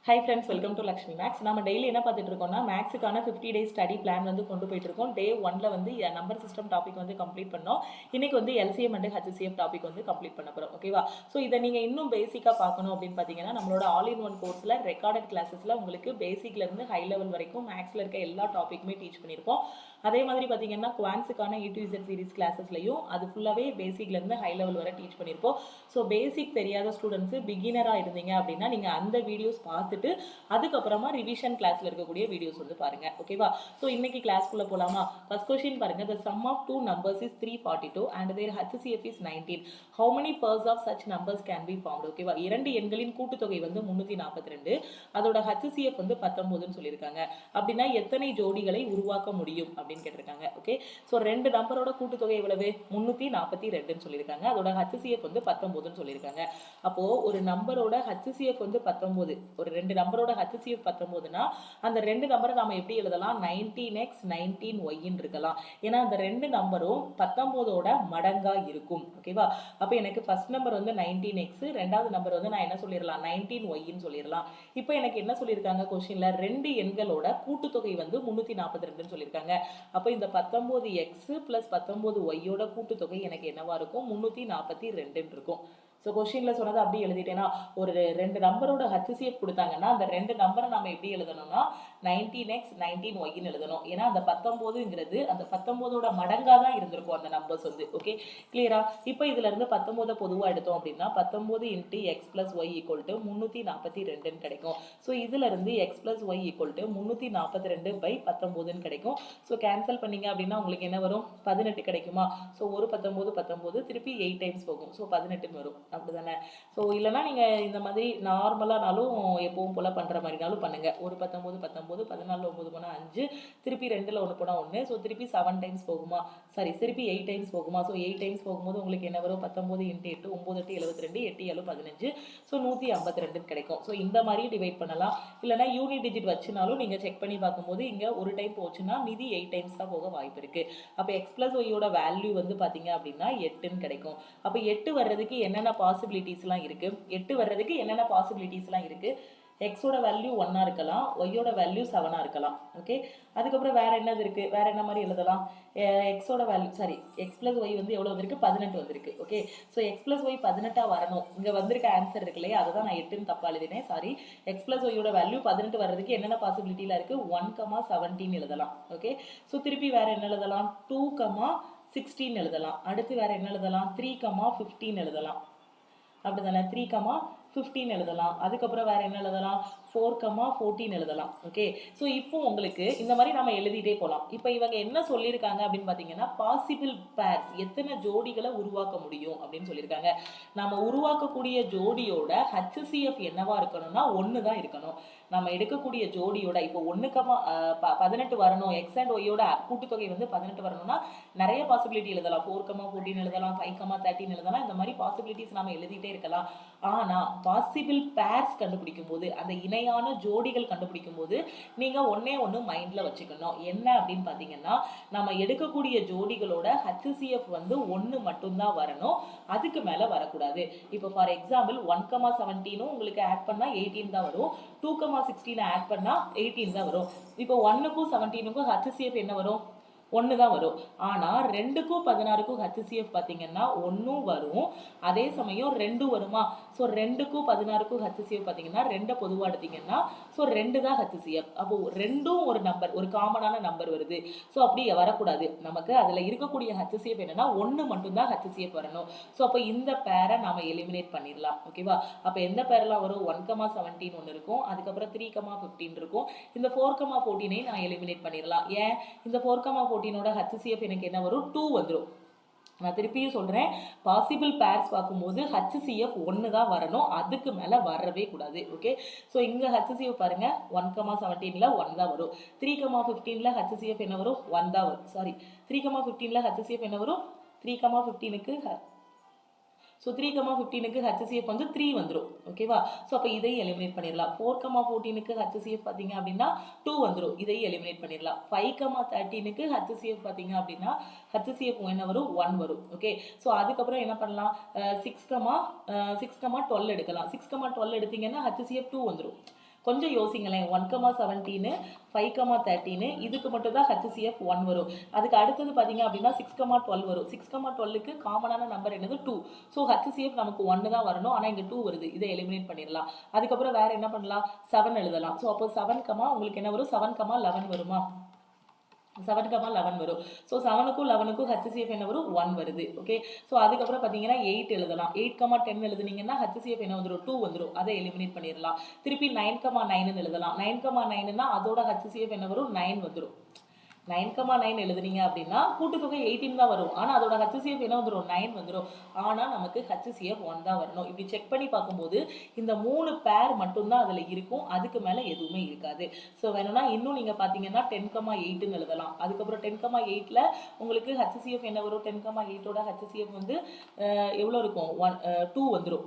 High friends, welcome to Lakshmi maths. நம்ம daily என்ன பார்த்துட்டு இருக்கோம்னா மேக்ஸுக்கான 50 டேஸ் ஸ்டடி பிளான் வந்து கொண்டு போயிட்டு இருக்கோம். டே 1ல வந்து நம்பர் சிஸ்டம் டாபிக் வந்து கம்ப்ளீட் பண்ணோம். இன்னைக்கு வந்து எல்சிஎம் அண்ட் ஹெச்சிஎஃப் டாபிக் வந்து கம்ப்ளீட் பண்ண போகிறோம். ஓகேவா? ஸோ இதை நீங்கள் இன்னும் பேசிக்காக பார்க்கணும் அப்படின்னு பார்த்தீங்கன்னா நம்மளோட ஆல் இன் ஒன் கோர்ஸில் ரெக்கார்டட் கிளாஸஸில் உங்களுக்கு பேசிக்லேருந்து ஹை லெவல் வரைக்கும் மேக்ஸில் இருக்க எல்லா டாப்பிக்குமே டீச் பண்ணியிருக்கோம். அதே மாதிரி பார்த்தீங்கன்னா குவான்ஸுக்கான A to Z சீரிஸ் கிளாஸஸ்லையும் அது ஃபுல்லாகவே பேசிக்லேருந்து ஹை லெவல் வரை டீச் பண்ணியிருப்போம். ஸோ பேசிக் தெரியாத ஸ்டூடெண்ட்ஸு பிகினராக இருந்தீங்க அப்படின்னா நீங்கள் அந்த வீடியோஸ் பார்த்துட்டு அதுக்கப்புறமா ரிவிஷன் கிளாஸில் இருக்கக்கூடிய வீடியோஸ் வந்து பாருங்கள். ஓகேவா? ஸோ இன்னைக்கு கிளாஸ்க்குள்ளே போகலாமா? ஃபர்ஸ்ட் கொஸ்டின் பாருங்கள். The sum of two numbers is 342 and their HCF is 19. How many pairs of such numbers can be found? ஓகேவா? இரண்டு எண்களின் கூட்டுத்தொகை வந்து 342, அதோட HCF வந்து 19ன்னு சொல்லியிருக்காங்க. அப்படின்னா எத்தனை ஜோடிகளை உருவாக்க முடியும் அப்படின்னு கேட்டிருக்காங்க. ஓகே, ஸோ ரெண்டு நம்பரோட கூட்டுத்தொகை எவ்வளவு? 342ன்னு சொல்லியிருக்காங்க. அதோட HCF வந்து 19ன்னு சொல்லியிருக்காங்க. அப்போ ஒரு நம்பரோட HCF வந்து 19, ஒரு ரெண்டு நம்பரோட HCF 19னா அந்த ரெண்டு நம்பரை நாம எப்படி எழுதலாம்? 19x 19yன்னு இருக்கலாம். ஏன்னா அந்த ரெண்டு நம்பரும் 19ஓட மடங்கா இருக்கும். ஓகேவா? அப்ப எனக்கு ஃபர்ஸ்ட் நம்பர் வந்து 19x, ரெண்டாவது நம்பர் வந்து நான் என்ன சொல்லிடலாம்? 19yன்னு சொல்லிடலாம். இப்போ எனக்கு என்ன சொல்லியிருக்காங்க கொஸ்டின்ல? ரெண்டு எண்களோட கூட்டுத்தொகை வந்து 342ன்னு சொல்லியிருக்காங்க. அப்போ இந்த 19x + 19yயோட கூட்டுத்தொகை எனக்கு என்னவா இருக்கும்? 342ன்னு இருக்கும். ஸோ கொஸ்டினில் சொன்னதை அப்படி எழுதிட்டேன்னா, ஒரு ரெண்டு நம்பரோட HCF கொடுத்தாங்கன்னா அந்த ரெண்டு நம்பரை நம்ம எப்படி எழுதணும்னா 19x 19yன்னு எழுதணும். ஏன்னா அந்த 19ங்கிறது அந்த 19ஓட மடங்காக தான் இருந்திருக்கும் அந்த நம்பர்ஸ் வந்து. ஓகே, கிளியரா? இப்போ இதுல இருந்து 19 பொதுவாக எடுத்தோம் அப்படின்னா 19 × x + y = 342ன்னு கிடைக்கும். ஸோ இதுல இருந்து x + y = 342/19ன்னு கிடைக்கும். ஸோ கேன்சல் பண்ணீங்க அப்படின்னா உங்களுக்கு என்ன வரும்? 18 கிடைக்குமா? ஸோ ஒரு 19 திருப்பி 8 டைம்ஸ் போகும். ஸோ 18ன்னு வரும். அப்படிதானே? ஸோ இல்லைன்னா நீங்கள் இந்த மாதிரி நார்மலானாலும் எப்பவும் போல் பண்ணுற மாதிரினாலும் பண்ணுங்க. ஒரு 19 14 9 போனால் 5, திருப்பி 2ல் 1 போனால் 1. ஸோ திருப்பி 7 டைம்ஸ் போகுமா? சாரி, திருப்பி 8 டைம்ஸ் போகுமா? ஸோ 8 டைம்ஸ் போகும்போது உங்களுக்கு என்ன வரும்? 19 × 8 9 8 72, 8 7 15. ஸோ 152ன்னு கிடைக்கும். ஸோ இந்த மாதிரி டிவைட் பண்ணலாம். இல்லைனா யூனிட் டிஜிட் வச்சுனாலும் நீங்கள் செக் பண்ணி பார்க்கும்போது இங்கே ஒரு டைம் போச்சுன்னா மீதி 8 டைம்ஸ் தான் போக வாய்ப்பு இருக்குது. அப்போ x + yயோட வேல்யூ வந்து பார்த்தீங்க அப்படின்னா 8ன்னு கிடைக்கும். அப்போ 8 வர்றதுக்கு என்னென்ன பாசிபிலிட்டிஸ்லாம் இருக்கு? 8 வர்றதுக்கு என்னென்ன பாசிபிலிட்டிஸ்லாம் இருக்கு? எக்ஸோட வேல்யூ 1ஆ இருக்கலாம், ஒய்யோட வேல்யூ 7ஆ இருக்கலாம். ஓகே, அதுக்கப்புறம் வேற என்னது இருக்கு? வேற என்ன மாதிரி எழுதலாம்? எக்ஸோட வேல்யூ சாரி எக்ஸ் + y வந்து எவ்வளோ வந்திருக்கு? 18 வந்திருக்கு. ஓகே, ஸோ x + y 18ஆ வரணும். இங்கே வந்திருக்க ஆன்சர் இருக்கு இல்லையா, அதை தான் நான் 8ன்னு தப்பா எழுதினேன். சாரி, x + yயோட வேல்யூ 18 வர்றதுக்கு என்னென்ன பாசிபிலிட்டியில் இருக்கு? 1, 17 எழுதலாம். ஓகே, ஸோ திருப்பி வேற என்ன எழுதலாம்? 2, 16 எழுதலாம். அடுத்து வேற என்ன எழுதலாம்? 3, 15 எழுதலாம். அப்படிதானே? 3, 15 எழுதலாம். அதுக்கப்புறம் வேற என்ன எழுதலாம்? 4, 14 எழுதலாம். ஓகே, ஸோ இப்போ உங்களுக்கு இந்த மாதிரி நம்ம எழுதிட்டே போகலாம். இப்போ இவங்க என்ன சொல்லியிருக்காங்க அப்படின்னு பார்த்தீங்கன்னா பாசிபிள் பேர்ஸ், எத்தனை ஜோடிகளை உருவாக்க முடியும் அப்படின்னு சொல்லியிருக்காங்க. நம்ம உருவாக்கக்கூடிய ஜோடியோட HCF என்னவா இருக்கணும்னா 1 தான் இருக்கணும். நம்ம எடுக்கக்கூடிய ஜோடியோட இப்போ 1, 18 வரணும். எக்ஸ் அண்ட் ஒய்யோட கூட்டுத்தொகை வந்து 18 வரணும்னா நிறைய பாசிபிலிட்டி எழுதலாம். 4, 14 எழுதலாம், 5, 13 எழுதலாம். இந்த மாதிரி பாசிபிலிட்டிஸ் நம்ம எழுதிட்டே இருக்கலாம். ஆனா பாசிபிள் பேர்ஸ் கண்டுபிடிக்கும் போது, அந்த இணையான ஜோடிகள் கண்டுபிடிக்கும் போது நீங்க ஒண்ணு மைண்ட்ல வச்சுக்கணும். என்ன அப்படின்னு பாத்தீங்கன்னா, நம்ம எடுக்கக்கூடிய ஜோடிகளோட HCF வந்து 1 மட்டும்தான் வரணும், அதுக்கு மேல வரக்கூடாது. இப்போ ஃபார் எக்ஸாம்பிள் 1, 17 உங்களுக்கு ஆட் பண்ணா 18 தான் வரும். 2, 16 ஆட் பண்ணா 18 தான் வரும். இப்போ 1க்கும் 17க்கும் HCF என்ன வரும்? 1 தான் வரும். ஆனா 2க்கும் 16க்கும் HCF பார்த்தீங்கன்னா 1 வரும், அதே சமயம் 2 வருமா? ஸோ 2க்கும் 16க்கும் HCF பார்த்தீங்கன்னா 2 பொதுவாக எடுத்தீங்கன்னா ஸோ 2 தான் HCF. அப்போ 2ம் ஒரு நம்பர், ஒரு காமனான நம்பர் வருது. ஸோ அப்படி வரக்கூடாது. நமக்கு அதில் இருக்கக்கூடிய HCF என்னன்னா 1 மட்டும்தான் HCF வரணும். ஸோ அப்போ இந்த பேரை நாம எலிமினேட் பண்ணிடலாம். ஓகேவா? அப்போ எந்த பேரெல்லாம் வரும்? 1, 17 ஒன்று இருக்கும், அதுக்கப்புறம் 3, 15 இருக்கும். இந்த 4, 14 நான் எலிமினேட் பண்ணிடலாம். ஏன்? இந்த 4, 14ஓட HCF எனக்கு என்ன வரும்? 2 வந்துடும். நான் திருப்பியும் சொல்றேன், பாசிபிள் பேர்ஸ் பார்க்கும்போது HCF 1 தான் வரணும், அதுக்கு மேல வரவே கூடாது. ஓகே, ஸோ இங்க HCF பாருங்க 1, 17ல 1 தான் வரும். 3, 15ல HCF என்ன வரும்? 1 தான் வரும். சாரி, 3, 15ல HCF என்ன வரும்? 3, 15க்கு ஸோ 3, 15க்கு HCF வந்து 3 வந்துடும். ஓகேவா? ஸோ அப்போ இதையும் எலிமினேட் பண்ணிடலாம். 4, 14க்கு HCF பார்த்தீங்க அப்படின்னா 2 வந்துடும். இதையும் எலிமினேட் பண்ணிடலாம். 5, 13க்கு HCF பார்த்தீங்க அப்படின்னா HCF என்ன வரும்? 1 வரும். ஓகே, ஸோ அதுக்கப்புறம் என்ன பண்ணலாம்? 6, 12 எடுக்கலாம். 6, 12 எடுத்தீங்கன்னா HCF 2 வந்துடும். கொஞ்சம் யோசிங்களேன். 1,17 5,13 இதுக்கு மட்டும் தான் HCF 1 வரும். அதுக்கு அடுத்தது பார்த்தீங்க அப்படின்னா 6,12 வரும். 6,12க்கு காமனான நம்பர் என்னது 2. ஸோ HCF நமக்கு 1 தான் வரணும். ஆனால் இங்கே 2 வருது. இதை எலிமினேட் பண்ணிடலாம். அதுக்கப்புறம் வேற என்ன பண்ணலாம்? 7 எழுதலாம். ஸோ அப்போ 7, உங்களுக்கு என்ன வரும்? 7,11 வருமா? 7,11 வரும். ஸோ 7க்கும் 11க்கும் HCF என்ன வரும்? 1 வருது. ஓகே. ஸோ அதுக்கப்புறம் பார்த்தீங்கன்னா 8 எழுதலாம். 8,10 எழுதுனீங்கன்னா HCF என்ன வந்துடும்? 2 வந்துடும். அதை எலிமினேட் பண்ணிடலாம். திருப்பி 9,9 எழுதலாம். 9,9னா அதோட HCF என்ன வரும்? 9 வந்துடும். 9,9 எழுதுனீங்க அப்படின்னா கூட்டுத்தொகை 18 தான் வரும். ஆனால் அதோட HCF என்ன வந்துடும்? 9 வந்துடும். ஆனால் நமக்கு HCF 1 தான் வரணும். இப்படி செக் பண்ணி பார்க்கும்போது இந்த 3 பேர் மட்டும்தான் அதில் இருக்கும். அதுக்கு மேலே எதுவுமே இருக்காது. ஸோ வேணும்னா இன்னும் நீங்கள் பார்த்தீங்கன்னா 10,8ன்னு எழுதலாம். அதுக்கப்புறம் 10,8ல் உங்களுக்கு HCF என்ன வரும்? 10,8ஓட HCF வந்து எவ்வளோ இருக்கும்? 2 வந்துடும்.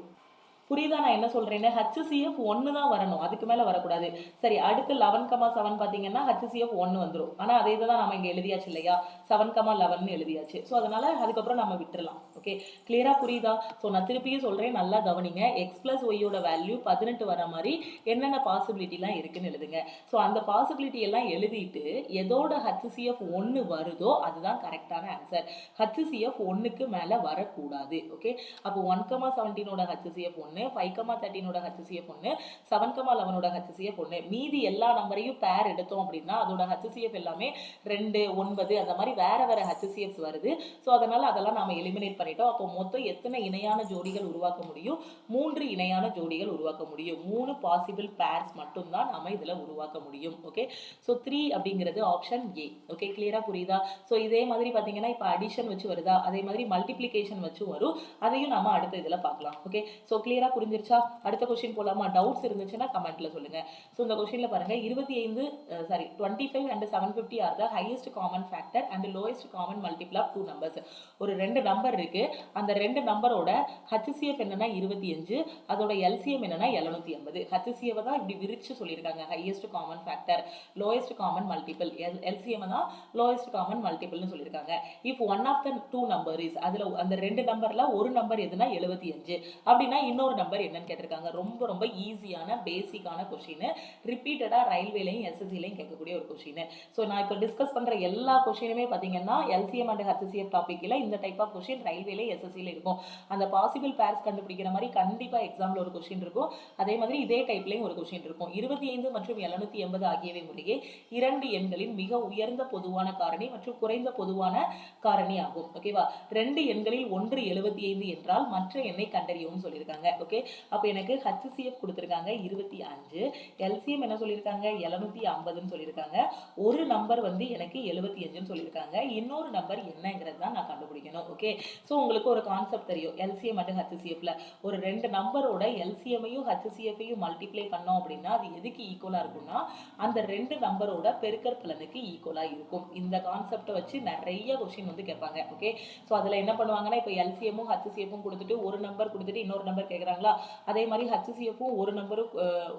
புரியுதா நான் என்ன சொல்றேன்னு? HCF 1 தான் வரணும், அதுக்கு மேல வரக்கூடாது. சரி, அடுத்து 11,7 பார்த்தீங்கன்னா HCF 1 வந்துடும். ஆனால் அதே தான் நம்ம இங்கே எழுதியாச்சு இல்லையா? 7,11 எழுதியாச்சு. ஸோ அதனால அதுக்கப்புறம் நம்ம விட்டுறலாம். ஓகே, கிளியரா புரியுதா? ஸோ நான் திருப்பியும் சொல்றேன், நல்லா கவனிங்க. எக்ஸ் பிளஸ் ஒய்யோட வேல்யூ 18 வர மாதிரி என்னென்ன பாசிபிலிட்டிலாம் இருக்குன்னு எழுதுங்க. ஸோ அந்த பாசிபிலிட்டி எல்லாம் எழுதிட்டு எதோட HCF 1 வருதோ அதுதான் கரெக்டான ஆன்சர். HCF 1க்கு மேல வரக்கூடாது. ஓகே, அப்போ 1,17ஓட HCF 1, 5,13ஓட HCF 1, 7,11ஓட HCF 1. மீதி எல்லா நம்பரையும் பேர் எடுத்தோம் அப்படின்னா அதோட HCF எல்லாமே 2, 9 அந்த மாதிரி வேற வேற HCFs வருது. ஸோ அதனால அதெல்லாம் நாம எலிமினேட் பண்ணிட்டோம். அப்போ மொத்தம் எத்தனை இணையான ஜோடிகள் உருவாக்க முடியும்? 3 இணையான ஜோடிகள் உருவாக்க முடியும். 3 பாசிபிள் பேர்ஸ் மட்டும்தான் நாம இதுல உருவாக்க முடியும். ஓகே, ஸோ 3 அப்படிங்கிறது ஆப்ஷன் ஏ. ஓகே, கிளியரா புரியுதா? ஸோ இதே மாதிரி பார்த்தீங்கன்னா இப்போ அடிஷன் வச்சு வருதா, அதே மாதிரி மல்டிப்ளிகேஷன் வச்சு வரும். அதையும் நாம அடுத்த இதில் பார்க்கலாம். ஓகே, ஸோ கிளியரா புரிஞ்சிருச்சா? அடுத்த கொஸ்டின் போலாமா? டவுட்ஸ் இருந்துச்சுன்னா கமெண்ட்ல சொல்லுங்க. ஸோ இந்த கொஸ்டின்ல பாருங்க, 25 and 750 are the highest common factor and lowest common multiple of 2 numbers. ஒரு 2 நம்பர் இருக்கு. அந்த 2 நம்பரோட HCF என்னன்னா 25, அதோட LCM என்னன்னா 750. HCF தான் இப்படி விரிச்சு சொல்லியிருக்காங்க, highest common factor, lowest common multiple. LCM தான் லோயஸ்ட் காமன் மல்டிபிள்னு சொல்லியிருக்காங்க. If one of the 2 number is, அதுல அந்த 2 நம்பர்ல ஒரு நம்பர் எதுனா 75 அப்படின்னா இன்னொரு நம்பர் என்னன்னு கேட்டிருக்காங்க. ரொம்ப ரொம்ப ஈஸியான பேசிக்கான கொஸ்டின். ரிப்பீட்டடா ரயில்வேலையும் எஸ்எஸ்சிலையும் கேட்கக்கூடிய ஒரு கொஸ்டின். ஸோ நான் இப்போ டிஸ்கஸ் பண்ற எல்லா கொஸ்டினுமே பார்த்தீங்கன்னா LCM அண்ட் HCF டாபிக்ல இந்த டைப் ஆஃப் கொஸ்டின் ரயில்வேல எஸ்எஸ்சில இருக்கும். அந்த பாசிபிள் பேர்ஸ் கண்டுபிடிக்கிற மாதிரி கண்டிப்பா எக்ஸாம்ல ஒரு கொஸ்டின் இருக்கும். அதே மாதிரி இதே டைப்லயும் ஒரு கொஸ்டின் இருக்கும். 25 மற்றும் 780 ஆகியவை முறையே 2 எண்களின் மிக உயர்ந்த பொதுவான காரணி மற்றும் குறைந்த பொதுவான காரணி ஆகும். ஓகேவா? 2 எண்களில் ஒன்று 75 என்றால் மற்ற எண்ணை கண்டறியவும் சொல்லியிருக்காங்க. ஓகே, அப்போ எனக்கு HCF கொடுத்துருக்காங்க 25, LCM என்ன சொல்லியிருக்காங்க 750ன்னு சொல்லியிருக்காங்க. ஒரு நம்பர் வந்து எனக்கு 75ன்னு சொல்லியிருக்காங்க. இன்னொரு நம்பர் என்னங்கிறது தான் நான் கண்டுபிடிக்கணும். ஓகே, ஸோ உங்களுக்கு ஒரு கான்செப்ட் தெரியும். LCM அண்ட் HCFல ஒரு 2 நம்பரோட LCMையும் HCFையும் மல்டிப்ளை பண்ணோம் அப்படின்னா அது எதுக்கு ஈக்குவலா இருக்கும்னா அந்த 2 நம்பரோட பெருக்கற் பலனுக்கு ஈக்குவலா இருக்கும். இந்த கான்செப்டை வச்சு நிறைய கொஸ்டின் வந்து கேட்பாங்க. ஓகே, ஸோ அதில் என்ன பண்ணுவாங்கன்னா இப்போ LCMமும் HCFும் கொடுத்துட்டு ஒரு நம்பர் கொடுத்துட்டு இன்னொரு நம்பர் கேட்குறாங்களா, அதே மாதிரி HCFும் ஒரு நம்பரும்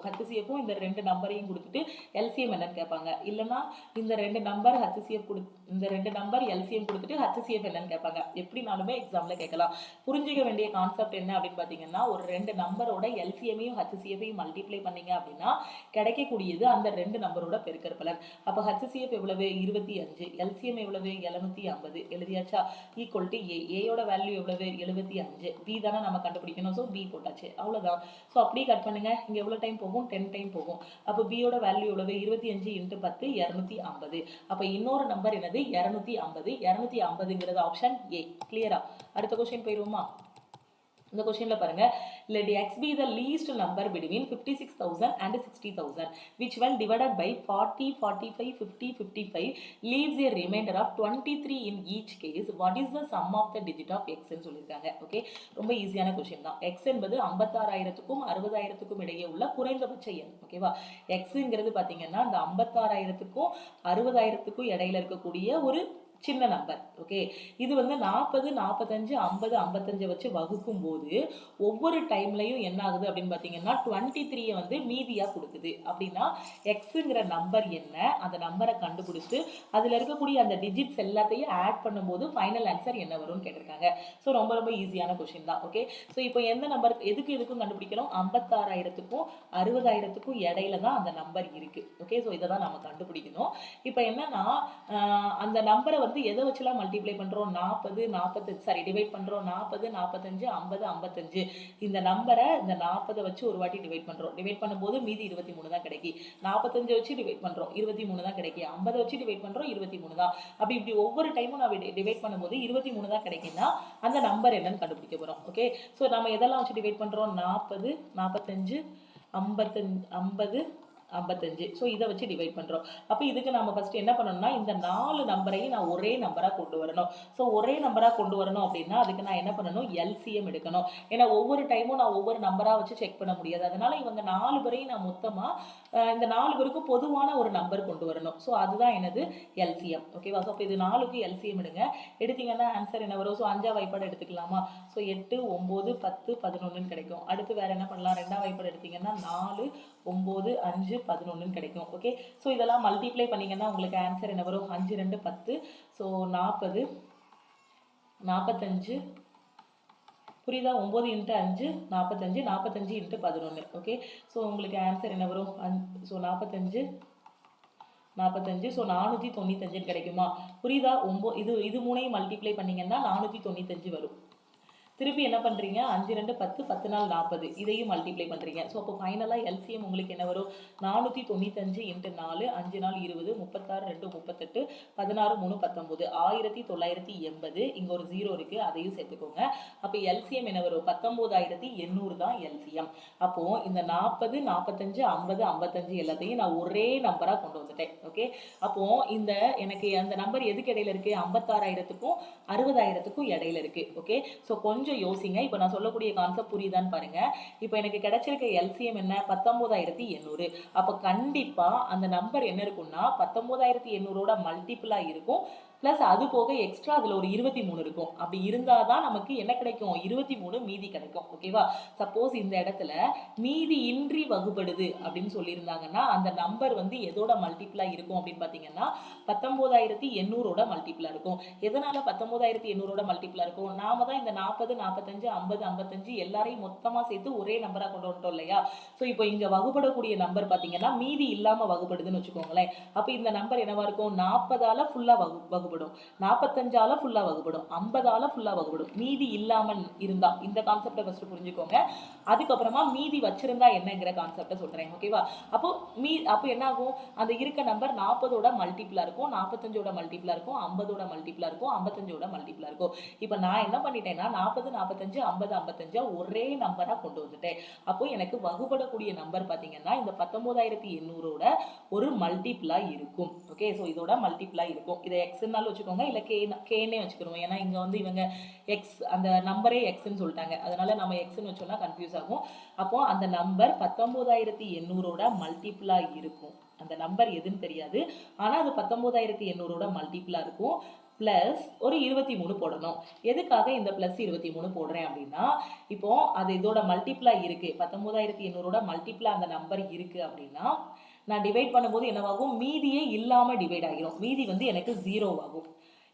HCFும் இந்த 2 நம்பரையும் கொடுத்துட்டு LCM என்னன்னு கேட்பாங்க. இல்லைன்னா இந்த 2 நம்பர் HCF இந்த 2 நம்பர் LCM கொடுத்துட்டு HCF என்னன்னு கேட்பாங்க. எப்படினாலுமே எக்ஸாம்ல கேட்கலாம். புரிஞ்சிக்க வேண்டிய கான்செப்ட் என்ன அப்படின்னு பார்த்தீங்கன்னா, ஒரு 2 நம்பரோட LCMையும் HCFையும் மல்டிப்ளை பண்ணீங்க அப்படின்னா கிடைக்கக்கூடியது அந்த 2 நம்பரோட பெருக்கற் பலன். அப்போ HCF எவ்வளவு 25, LCM எவ்வளவு 750 எழுதியாச்சா? Equal to A. ஏயோட வேல்யூ எவ்வளவு 75, B தானே நம்ம கண்டுபிடிக்கணும். ஸோ B போட்டாச்சு, அவ்வளோதான். ஸோ அப்படியே கட் பண்ணுங்க. இங்கே எவ்வளோ டைம் போகும்? 10 டைம் போகும். அப்போ பியோட வேல்யூ எவ்வளவு 25 × 10 250. அப்போ இன்னொரு நம்பர் என்னது 250. 250ங்கிறது ஆப்ஷன் ஏ. கிளியரா? அடுத்த கொஸ்டின் போயிடுவோமா? இந்த கொஸ்டின்ல பாருங்க, let x be the least number between 56,000 and 60,000 which when divided by 40, 45, 50, 55 leaves a remainder of 23 in each case. What is the sum of the digit of x ன்னு சொல்லியிருக்காங்க. Okay, ரொம்ப ஈஸியான question தான். x என்பது 56,000க்கும் 60,000க்கும் இடையே உள்ள குறைந்தபட்ச எண். ஓகேவா? xங்கிறது பார்த்தீங்கன்னா இந்த 56,000க்கும் 60,000க்கும் இடையில இருக்கக்கூடிய ஒரு சின்ன நம்பர். ஓகே, இது வந்து 40, 45, 50, 55 வச்சு வகுக்கும் போது ஒவ்வொரு டைம்லையும் என்ன ஆகுது அப்படின்னு பார்த்தீங்கன்னா 23 வந்து மீதியா கொடுக்குது. அப்படின்னா எக்ஸுங்கிற நம்பர் என்ன, அந்த நம்பரை கண்டுபிடிச்சு அதில் இருக்கக்கூடிய அந்த டிஜிட்ஸ் எல்லாத்தையும் ஆட் பண்ணும்போது ஃபைனல் ஆன்சர் என்ன வரும்னு கேட்டிருக்காங்க. ஸோ ரொம்ப ரொம்ப ஈஸியான கொஸ்டின் தான். ஓகே, ஸோ இப்போ எந்த நம்பர் எதுக்கும் கண்டுபிடிக்கணும், 56,000க்கும் 60,000க்கும் இடையில தான் அந்த நம்பர் இருக்கு. ஓகே, ஸோ இதை தான் நம்ம கண்டுபிடிக்கணும். இப்போ என்னன்னா அந்த நம்பரை வந்து எதை வச்சுலாம் மல்டிப்ளை பண்றோம், 40, 45 சாரி டிவைட் பண்றோம், 40, 45, 50, 55 இந்த நம்பரை இந்த 40 வச்சு ஒரு வாட்டி டிவைட் பண்றோம். டிவைட் பண்ணும்போது மீதி 23 தான் கிடைக்கி. 45 வச்சு டிவைட் பண்றோம், 23 தான் கிடைக்கி. 50 வச்சு டிவைட் பண்றோம், 23 தான். அப்படி இப்படி ஒவ்வொரு டைமும் நான் டிவைட் பண்ணும்போது 23 தான் கிடைக்குன்னா அந்த நம்பர் என்னன்னு கண்டுபிடிக்க போறோம். ஓகே, ஸோ நம்ம எதெல்லாம் வச்சு டிவைட் பண்றோம், 40, 45, 50, 55. ஸோ இதை வச்சு டிவைட் பண்ணுறோம். அப்போ இதுக்கு நம்ம ஃபர்ஸ்ட் என்ன பண்ணணும்னா இந்த 4 நம்பரையும் நான் ஒரே நம்பராக கொண்டு வரணும். ஸோ ஒரே நம்பராக கொண்டு வரணும் அப்படின்னா அதுக்கு நான் என்ன பண்ணணும், எல்சிஎம் எடுக்கணும். ஏன்னா ஒவ்வொரு டைமும் நான் ஒவ்வொரு நம்பராக வச்சு செக் பண்ண முடியாது. அதனால இவங்க 4 பேரையும் நான் மொத்தமாக இந்த 4 பேருக்கும் பொதுவான ஒரு நம்பர் கொண்டு வரணும். ஸோ அதுதான் எனது எல்சிஎம். ஓகேவா, ஸோ இப்போ இது 4க்கு எல்சிஎம் எடுங்க. எடுத்தீங்கன்னா ஆன்சர் என்ன வரும், ஸோ 5ஆம் வாய்ப்பாடு எடுத்துக்கலாமா, ஸோ 8, 9, 10, 11 கிடைக்கும். அடுத்து வேற என்ன பண்ணலாம், 2ஆம் வாய்ப்பாடு எடுத்தீங்கன்னா 4, 9, 5, 11 கிடைக்கும். ஓகே, ஸோ இதெல்லாம் மல்டிப்ளை பண்ணீங்கன்னா உங்களுக்கு ஆன்சர் என்ன வரும், 5, 2, 10, ஸோ 40, 45 புரியுதா, 9 × 5 45, 45 × 11. ஓகே, ஸோ உங்களுக்கு ஆன்சர் என்ன வரும், ஸோ 45 ஸோ 495 கிடைக்குமா, புரியுதா. இது மூணையும் மல்டிப்ளை பண்ணீங்கன்னா 495 வரும். திருப்பி என்ன பண்ணுறீங்க, 5, 2, 10, 10 4 40 இதையும் மல்டிப்ளை பண்ணுறீங்க. ஸோ அப்போ ஃபைனலாக எல்சிஎம் உங்களுக்கு என்ன வரும், 495 × 4, 5 4 20, 36 2 38, 16 3 19, 1980. இங்கே ஒரு 0 இருக்குது, அதையும் சேர்த்துக்கோங்க. அப்போ எல்சிஎம் என்ன வரும், 19,800 தான் எல்சிஎம். அப்போது இந்த 40, 45, 50, 55 எல்லாத்தையும் நான் ஒரே நம்பராக கொண்டு வந்துட்டேன். ஓகே, அப்போது இந்த எனக்கு அந்த நம்பர் எதுக்கு இடையில இருக்குது, 56,000க்கும் 60,000க்கும் இடையில இருக்குது. ஓகே, ஸோ கொஞ்சம் யோசிங்க. இப்போ நான் சொல்லக்கூடிய கான்செப்ட் புரியுதான்னு பாருங்க. இப்போ எனக்கு கிடைச்சிருக்க எல்சிஎம் என்ன, 19,800. அப்போ கண்டிப்பா அந்த நம்பர் என்ன இருக்கும்னா 19,800ஓட மல்டிபிளா இருக்கும். பிளஸ் அது போக எக்ஸ்ட்ரா அதில் ஒரு 23 இருக்கும். அப்படி இருந்தால் தான் நமக்கு என்ன கிடைக்கும், 23 மீதி கிடைக்கும். ஓகேவா, சப்போஸ் இந்த இடத்துல மீதி இன்றி வகுப்படுது அப்படின்னு சொல்லியிருந்தாங்கன்னா அந்த நம்பர் வந்து எதோட மல்டிப்ளா இருக்கும் அப்படின்னு பார்த்தீங்கன்னா 19,800ஓட மல்டிப்ளா இருக்கும். எதனால 19,800ஓட மல்டிப்ளா இருக்கும், நாம தான் இந்த 40, 45, 50, 55 எல்லாரையும் மொத்தமாக சேர்த்து ஒரே நம்பராக கொண்டு வந்துட்டோம் இல்லையா. ஸோ இப்போ இங்கே வகுப்படக்கூடிய நம்பர் பார்த்தீங்கன்னா மீதி இல்லாமல் வகுப்படுதுன்னு வச்சுக்கோங்களேன். அப்போ இந்த நம்பர் என்னவா இருக்கும், 40ஆல ஃபுல்லாக வகுப்படும், 45ஆல ஃபுல்லா வகுப்படும், 50ஆல ஃபுல்லா வகுப்படும். மீதி இல்லாமல் இருந்தா இந்த கான்செப்டை ஃபர்ஸ்ட் புரிஞ்சுக்கோங்க. அதுக்கப்புறமா மீதி வச்சிருந்தா என்னங்கிற கான்செப்டை சொல்றேன். ஓகேவா, அப்போ என்ன ஆகும், அந்த இருக்க நம்பர் 40ஓட மல்டிப்ளா இருக்கும், 45ஓட மல்டிப்ளா இருக்கும், 50ஓட மல்டிப்ளா இருக்கும், 55ஓட மல்டிப்ளா இருக்கும். இப்போ நான் என்ன பண்ணிட்டேன்னா 40, 45, 50, 55 ஒரே நம்பரா கொண்டு வந்துட்டேன். அப்போ எனக்கு வகுப்படக்கூடிய நம்பர் பார்த்தீங்கன்னா இந்த 19,800ஓட ஒரு மல்டிப்ளா இருக்கும். ஓகே, ஸோ இதோட மல்டிப்ளா இருக்கும். இதை எக்ஸ்னாலும் வச்சுக்கோங்க, இல்லை கேன்னே வச்சுக்கிறோம். ஏன்னா இங்கே வந்து இவங்க எக்ஸ் அந்த நம்பரே எக்ஸ்ன்னு சொல்லிட்டாங்க, அதனால நம்ம எக்ஸ்ன்னு வச்சோம்னா கன்ஃபியூஸ் ஆகும். அப்போ அந்த நம்பர் 19,800ஓட மல்டிப்ளா இருக்கும். அந்த நம்பர் எதுன்னு தெரியாது, ஆனால் அது 19,800ஓட மல்டிப்ளா இருக்கும். ப்ளஸ் ஒரு 23 போடணும். எதுக்காக இந்த ப்ளஸ் 23 போடுறேன் அப்படின்னா, இப்போ அது இதோட மல்டிப்ளா இருக்கு, 19,800ஓட மல்டிப்ளா அந்த நம்பர் இருக்கு அப்படின்னா நான் டிவைட் பண்ணும்போது என்னவாகும், மீதியே இல்லாமல் டிவைட் ஆகிரும். மீதி வந்து எனக்கு 0 ஆகும்.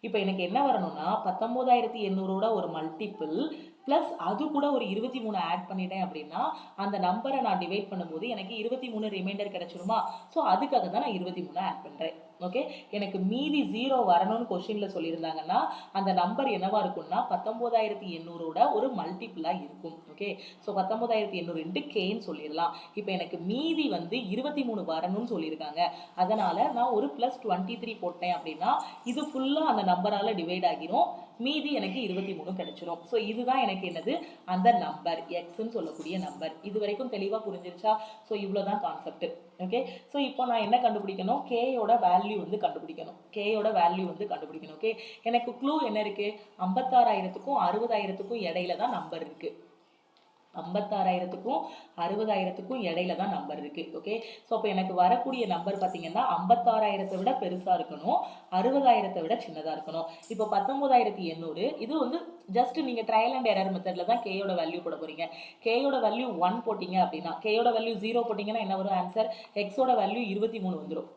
இப்போ எனக்கு என்ன வரணும்னா 19,800ஓட ஒரு மல்டிபிள் ப்ளஸ் அது கூட ஒரு 23 ஆட் பண்ணிட்டேன் அப்படின்னா அந்த நம்பரை நான் டிவைட் பண்ணும்போது எனக்கு 23 ரிமைண்டர் கிடைச்சிருமா. ஸோ அதுக்காக தான் நான் 23 ஆட் பண்ணுறேன். ஓகே, எனக்கு மீதி 0 வரணும்னு கொஸ்டின்ல சொல்லியிருந்தாங்கன்னா அந்த நம்பர் என்னவா இருக்கும்னா 19,800ஓட ஒரு மல்டிபிளா இருக்கும். ஓகே, ஸோ 19,800 கேன்னு சொல்லிடலாம். இப்போ எனக்கு மீதி வந்து 23 வரணும்னு சொல்லியிருக்காங்க, அதனால நான் ஒரு ப்ளஸ் 23 போட்டேன் அப்படின்னா இது ஃபுல்லாக அந்த நம்பரால டிவைட் ஆகிரும், மீதி எனக்கு 23 கிடைச்சிரும். ஸோ இதுதான் எனக்கு என்னது, அந்த நம்பர் எக்ஸ்ன்னு சொல்லக்கூடிய நம்பர். இது வரைக்கும் தெளிவாக புரிஞ்சிருச்சா. ஸோ இவ்வளோதான் கான்செப்ட். ஓகே, ஸோ இப்போ நான் என்ன கண்டுபிடிக்கணும், கேயோட வேல்யூ வந்து கண்டுபிடிக்கணும். கேயோட வேல்யூ வந்து கண்டுபிடிக்கணும். ஓகே, எனக்கு க்ளூ என்ன இருக்கு, 56,000க்கும் 60,000க்கும் இடையில தான் நம்பர் இருக்கு. 56,000க்கும் 60,000க்கும் இடையில தான் நம்பர் இருக்கு. ஓகே, ஸோ அப்போ எனக்கு வரக்கூடிய நம்பர் பார்த்தீங்கன்னா 56,000 விட பெருசா இருக்கணும், 60,000 விட சின்னதா இருக்கணும். இப்போ 19,800 இது வந்து ஜஸ்ட் நீங்க ட்ரையல் அண்ட் எரர் மெத்தட்ல தான் கேயோட வேல்யூ போட போறீங்க. கேயோட வேல்யூ 1 போட்டீங்க அப்படின்னா, கேயோட வேல்யூ 0 போட்டீங்கன்னா என்ன வரும் ஆன்சர்? எக்ஸோட வேல்யூ 23 வந்துடும்.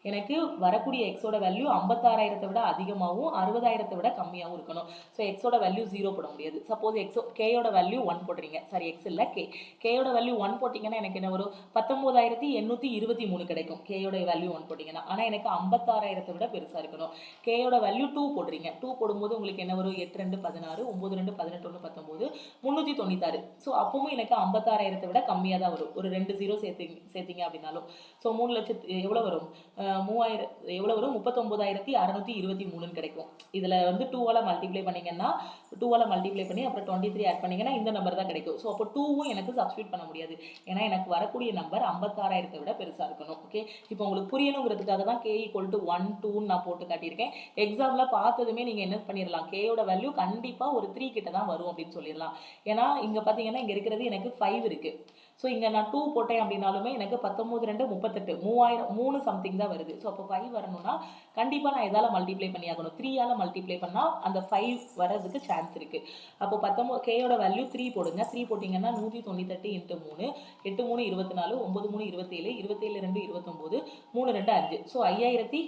எனக்கு வரக்கூடிய எக்ஸோட வேல்யூ 56,000 விட அதிகமாகவும் 60,000 விட கம்மியாகவும் இருக்கணும். ஸோ எக்ஸோட வேல்யூ 0 போட முடியாது. சப்போஸ் கேயோட வேல்யூ 1 போடுறீங்க, சாரி எக்ஸ் இல்லை கேயோட வேல்யூ 1 போட்டிங்கன்னா எனக்கு என்ன வரும்? 19,823 கிடைக்கும் கேயோட வேல்யூ 1 போட்டிங்கன்னா. ஆனால் எனக்கு 56,000 விட பெருசாக இருக்கணும். கேயோட வேல்யூ 2 போடுறீங்க, 2 போடும்போது உங்களுக்கு என்ன வரும்? 8 2 16, 9 2 11 19, 396. ஸோ அப்பவும் எனக்கு 56,000 விட கம்மியாக தான் வரும். ஒரு 2 0 சேர்த்தீங்க அப்படின்னாலும். ஸோ 3 லட்சத்து எவ்வளோ வரும்? 3000 எவ்வளோ வரும்? 39,623 கிடைக்கும். இதில் வந்து 2ஆல் மல்டிப்ளை பண்ணிங்கன்னா 2ஆல் மல்டிப்ளை பண்ணி அப்புறம் 23 ஆட் பண்ணிங்கன்னா இந்த நம்பர் தான் கிடைக்கும். ஸோ அப்போ 2வும் எனக்கு சப்ஸ்டியூட் பண்ண முடியாது. ஏன்னா எனக்கு வரக்கூடிய நம்பர் 56,000 விட பெருசாக இருக்கணும். ஓகே, இப்போ உங்களுக்கு புரியணுங்கிறதுக்காக தான் k = 1 2 நான் போட்டு காட்டியிருக்கேன். எக்ஸாமில் பார்த்ததுமே நீங்கள் என்ன பண்ணிடலாம்? கேயோட வேல்யூ கண்டிப்பாக ஒரு 3 கிட்ட தான் வரும் அப்படின்னு சொல்லிடலாம். ஏன்னா இங்கே பார்த்தீங்கன்னா இங்கே இருக்கிறது எனக்கு 5 இருக்குது. ஸோ இங்கே நான் 2 போட்டேன் அப்படின்னாலுமே எனக்கு 19 2 38 3 சம்திங் தான் வருது. ஸோ அப்போ 5 வரணும்னா கண்டிப்பாக நான் எதால் மல்டிப்ளை பண்ணி ஆகணும்? 3ஆல் மல்டிப்ளை பண்ணால் அந்த 5 வரதுக்கு சான்ஸ் இருக்குது. அப்போ 19 கேயோட வேல்யூ 3 போடுங்க. 3 போட்டிங்கன்னா 198 × 3 8 3 24 9 3 27 27 2 29 3 2 5.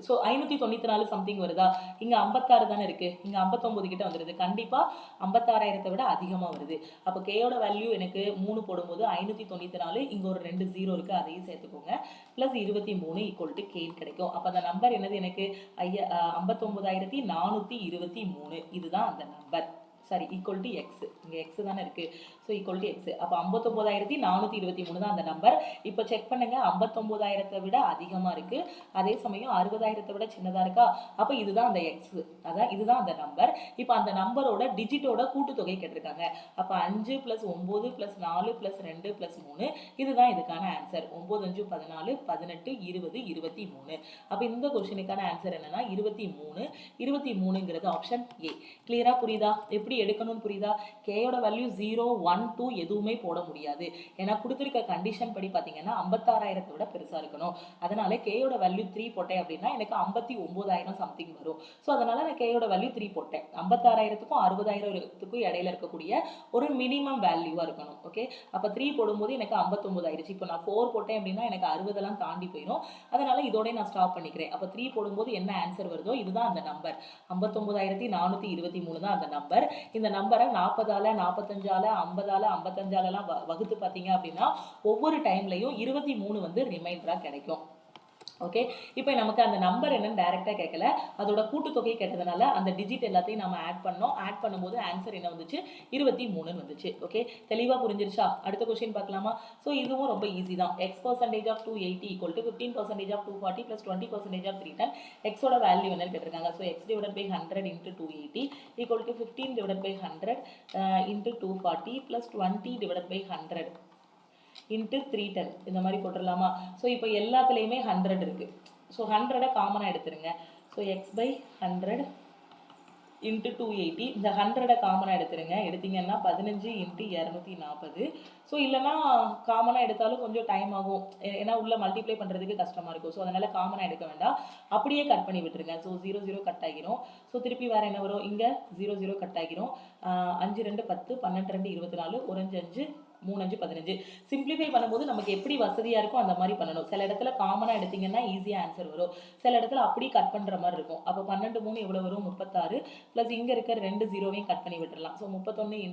ஸோ 594 சம்திங் வருதா? இங்கே 56 தானே இருக்குது, இங்கே 59 கிட்ட வந்துடுது. கண்டிப்பாக 56,000 விட அதிகமாக வருது. அப்போ கேயோட வேல்யூ எனக்கு 3 போடும்போது 594, இங்கே ஒரு 2 0 இருக்குது, அதையும் சேர்த்துக்கோங்க. ப்ளஸ் 23 = கேன்னு கிடைக்கும். அப்போ அந்த நம்பர் என்னது? எனக்கு 59,423. இதுதான் அந்த number. Sorry, equal to X. இங்கே எக்ஸ் தானே இருக்குது. So equal to X. அப்போ 59,423 தான் அந்த நம்பர். இப்போ செக் பண்ணுங்கள், 59,000 விட அதிகமாக இருக்குது, அதே சமயம் 60,000 விட சின்னதாக இருக்கா? அப்போ இதுதான் அந்த எக்ஸ், அதான் இதுதான் அந்த நம்பர். இப்போ அந்த நம்பரோட டிஜிட்டோட கூட்டுத்தொகை கேட்டிருக்காங்க. அப்போ 5 + 9 + 4 + 2 + 3, இதுதான் இதுக்கான ஆன்சர். 9 5 14 18 20 23. அப்போ இந்த கொஸ்டினுக்கான ஆன்சர் என்னன்னா 23. 23ங்கிறது ஆப்ஷன் ஏ. கிளியரா புரியுதா? எப்படி எடுக்கணும்னு புரியுதா? கேயோட வேல்யூ 0 1 2 எதுவுமே போட முடியாது. ஏன்னா கொடுத்துருக்க கண்டிஷன் படி பார்த்தீங்கன்னா 56,000 விட பெருசாக இருக்கணும். அதனால கேயோட வேல்யூ 3 போட்டேன் அப்படின்னா எனக்கு 59,000 சம்திங் வரும். ஸோ அதனால நான் கேயோட வேல்யூ 3 போட்டேன். 56,000க்கும் 60,000க்கும் இடையில இருக்கக்கூடிய ஒரு மினிமம் வேல்யூவாக இருக்கணும். ஓகே, அப்போ 3 போடும்போது எனக்கு 59 ஆயிடுச்சு. இப்போ நான் 4 போட்டேன் அப்படின்னா எனக்கு 60 தாண்டி போயிடும். அதனால இதோட நான் ஸ்டாப் பண்ணிக்கிறேன். அப்போ 3 போடும்போது என்ன ஆன்சர் வருதோ இதுதான் அந்த நம்பர். 59,423 தான் அந்த நம்பர். இந்த நம்பரை 40ஆல 45ஆல 50ஆல 55ஆலலாம் வகுத்து பார்த்தீங்க அப்படின்னா ஒவ்வொரு டைம்லையும் 23 வந்து ரிமைண்டராக கிடைக்கும். ஓகே, இப்போ நமக்கு அந்த நம்பர் என்னன்னு டைரெக்டாக கேட்கல, அதோட கூட்டுத்தொகை கேட்டதுனால அந்த டிஜிட் எல்லாத்தையும் நம்ம ஆட் பண்ணோம். ஆட் பண்ணும்போது ஆன்சர் என்ன வந்துச்சு? 23 வந்துச்சு. ஓகே, தெளிவாக புரிஞ்சிருச்சா? அடுத்த கொஸ்டின் பார்க்கலாமா? ஸோ இதுவும் ரொம்ப ஈஸி தான். x% of 280 = 15% of 240 + 20% of 310. எக்ஸோட வேல்யூ என்னன்னு கேட்டிருக்காங்க. So x / 100 × 280 = 15 / 100 × 240 + 20 / 100 × 310. இந்த மாதிரி போட்டுடலாமா? ஸோ இப்போ எல்லாத்துலேயுமே 100 இருக்குது. ஸோ 100 காமனாக எடுத்துருங்க. So x/100 × 280. இந்த 100 காமனாக எடுத்துருங்க. எடுத்தீங்கன்னா 15 × 240. ஸோ இல்லைனா காமனாக எடுத்தாலும் கொஞ்சம் டைம் ஆகும், ஏன்னா உள்ள மல்டிப்ளை பண்ணுறதுக்கு கஷ்டமாக இருக்கும். ஸோ அதனால் காமனாக எடுக்க வேண்டாம், அப்படியே கட் பண்ணி விட்டுருங்க. ஸோ 0 0 கட் ஆகிரும். ஸோ திருப்பி வேறு என்ன வரும்? இங்கே 0 0 கட் ஆகிரும். 5 2 10 12 2 24 1 5 5 3 5 15. சிம்பிளிஃபை பண்ணும்போது நமக்கு எப்படி வசதியாக இருக்கும் அந்த மாதிரி பண்ணணும். சில இடத்துல காமனாக எடுத்தீங்கன்னா ஈஸியாக ஆன்சர் வரும், சில இடத்துல அப்படி கட் பண்ணுற மாதிரி இருக்கும். அப்போ 12 3 எவ்வளோ வரும்? 36 ப்ளஸ் இங்கே இருக்க 2 0வையும் கட் பண்ணி விட்டுடலாம். ஸோ 31 ×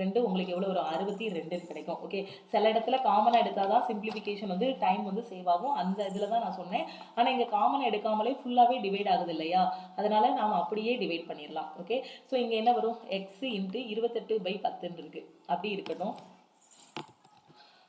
2 உங்களுக்கு எவ்வளோ வரும்? 62 கிடைக்கும். ஓகே, சில இடத்துல காமனாக எடுத்தால் தான் சிம்பிளிஃபிகேஷன் வந்து டைம் வந்து சேவ் ஆகும். அந்த இதில் தான் நான் சொன்னேன். ஆனால் இங்கே காமனாக எடுக்காமலே ஃபுல்லாகவே டிவைட் ஆகுது இல்லையா? அதனால நாம் அப்படியே டிவைட் பண்ணிடலாம். ஓகே, ஸோ இங்கே என்ன வரும்? x × 28/10 இருக்குது, அப்படி இருக்கட்டும்.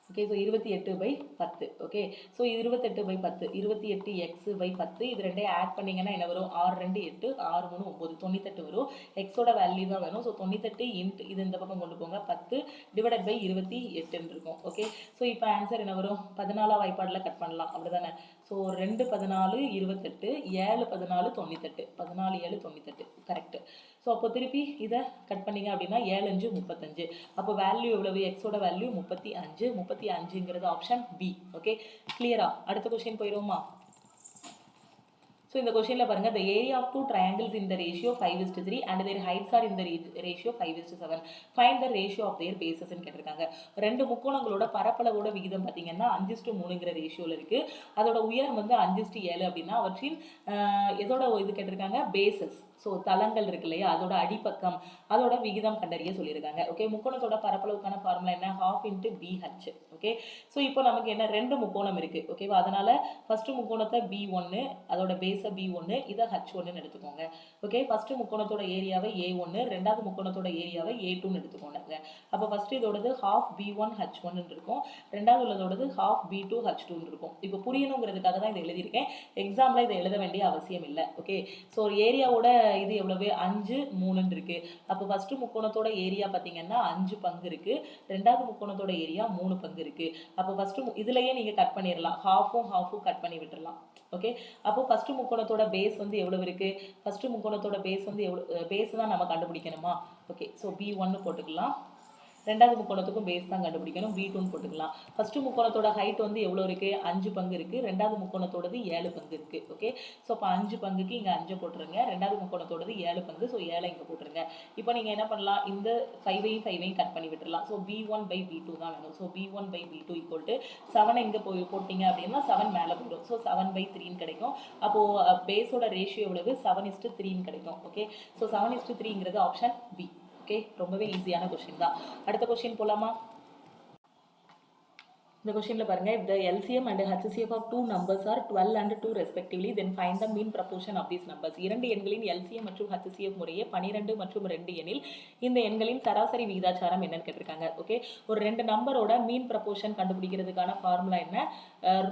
Okay, so 28/10. Okay, so 28/10 28x/10. இது ரெண்டையும் ஆட் பண்ணிங்கன்னா என்ன வரும்? 6 2 8 6 3 9 98 வரும். எக்ஸோட வேல்யூ தான் வேணும். ஸோ 98 × இது இந்த பக்கம் கொண்டு போங்க, 10 ÷ 28 இருக்கும். ஓகே, ஸோ இப்போ ஆன்சர் என்ன வரும்? 14ஆம் வாய்ப்பாடில் கட் பண்ணலாம், அப்படி தானே? So 2 14 28, 7 14 98, 14 7 98 correct. ஸோ அப்போ திருப்பி இதை கட் பண்ணிங்க அப்படின்னா 7 5 35. அப்போ வேல்யூ எவ்வளவு? எக்ஸோட வேல்யூ 35. 35ங்கிறது ஆப்ஷன் பி. ஓகே கிளியரா? அடுத்த கொஸ்டின் போயிடுவோமா? ஸோ இந்த கொஸ்டினில் பாருங்கள், the area of two triangles in the ratio 5:3 and their heights are in the ratio 5:7. Find the ratio of their bases ன்னு கேட்டிருக்காங்க. ரெண்டு முக்கோணங்களோட பரப்பளவோட விகிதம் பார்த்தீங்கன்னா 5:3ங்கிற ரேஷியோவில் இருக்குது. அதோட உயரம் வந்து 5:7 அப்படின்னா அவற்றின் எதோட இது கேட்டிருக்காங்க? பேசஸ். ஸோ தளங்கள் இருக்கு இல்லையா, அதோட அடிப்பக்கம், அதோட விகிதம் கண்டறிய சொல்லியிருக்காங்க. ஓகே முக்கோணத்தோட பரப்பளவுக்கான ஃபார்முலா என்ன? ½ × BH. ஓகே ஸோ இப்போ நமக்கு என்ன, ரெண்டு முக்கோணம் இருக்கு. ஓகேவா? அதனால ஃபர்ஸ்ட் முக்கோணத்தை B1, அதோட பேஸை B1, இதை H1 எடுத்துக்கோங்க. ஓகே ஃபர்ஸ்ட் முக்கோணத்தோட ஏரியாவை A1, ரெண்டாவது முக்கோணத்தோட ஏரியாவை A2 எடுத்துக்கோங்க. அப்போ ஃபர்ஸ்ட் இதோடது ½ B1 H1 இருக்கும், ரெண்டாவது உள்ளதோடது ½ B2 H2 இருக்கும். இப்போ புரியணுங்கிறதுக்காக தான் இதை எழுதியிருக்கேன். எக்ஸாம்ல இதை எழுத வேண்டிய அவசியம் இல்லை. ஓகே ஸோ ஏரியாவோட இது எவ்வளவு? 5 3 இருக்கு. அப்போ ஃபர்ஸ்ட் முக்கோணத்தோட ஏரியா பார்த்தீங்கன்னா 5 பங்கு இருக்கு, ரெண்டாவது முக்கோணத்தோட ஏரியா 3 பங்கு இருக்கு. அப்போ ஃபர்ஸ்ட் இதுலயே நீங்க கட் பண்ணிடலாம், ½ கட் பண்ணி விட்டுறலாம். ஓகே அப்போ ஃபர்ஸ்ட் முக்கோணத்தோட பேஸ் வந்து எவ்வளவு இருக்கு? ஃபர்ஸ்ட் முக்கோணத்தோட பேஸ் வந்து எவ்வளவு? பேஸ் தான் நம்ம கண்டுபிடிக்கணுமா? ஓகே ஸோ B1 போட்டுக்கலாம். ரெண்டாவது முக்கோணத்துக்கும் பேஸ் தான் கண்டுபிடிக்கணும், B2 போட்டுக்கலாம். ஃபர்ஸ்ட் முக்கோணத்தோட ஹைட் வந்து எவ்வளோ இருக்கு? 5 பங்கு இருக்கு, ரெண்டாவது முக்கோணத்தோடது 7 பங்கு இருக்கு. ஓகே ஸோ இப்போ 5 பங்குக்கு இங்கே 5 போட்டுருங்க, ரெண்டாவது முக்கோணத்தோடது 7 பங்கு, ஸோ 7 இங்கே போட்டுருங்க. இப்போ நீங்கள் என்ன பண்ணலாம்? இந்த 5ஐயும் கட் பண்ணி விட்டுடலாம். ஸோ B1/B2 தான் வேணும். ஸோ B1/B2 = 7 இங்கே போட்டிங்க அப்படின்னா 7 மேலே போயிடும். ஸோ 7/3 கிடைக்கும். அப்போது பேஸோட ரேஷியோ எவ்வளவு? 7:3 கிடைக்கும். ஓகே ஸோ 7:3ங்கிறது ஆப்ஷன் பி. ஓகே ரொம்பவே ஈஸியான கொஸ்டின் தான். அடுத்த கொஸ்டின் போலாமா? இந்த கொஸ்டின்ல பாருங்க, if the LCM and HCF of two numbers are 12 and 2 respectively, then find the mean proportion of these numbers. இரண்டு எண்களின் LCM மற்றும் HCF முறையே 12 மற்றும் 2 எனில் இந்த எண்களின் சராசரி விகிதாச்சாரம் என்னன்னு கேட்டிருக்காங்க. ஓகே ஒரு ரெண்டு நம்பரோட மீன் ப்ரப்போர்ஷன் கண்டுபிடிக்கிறதுக்கான ஃபார்முலா என்ன?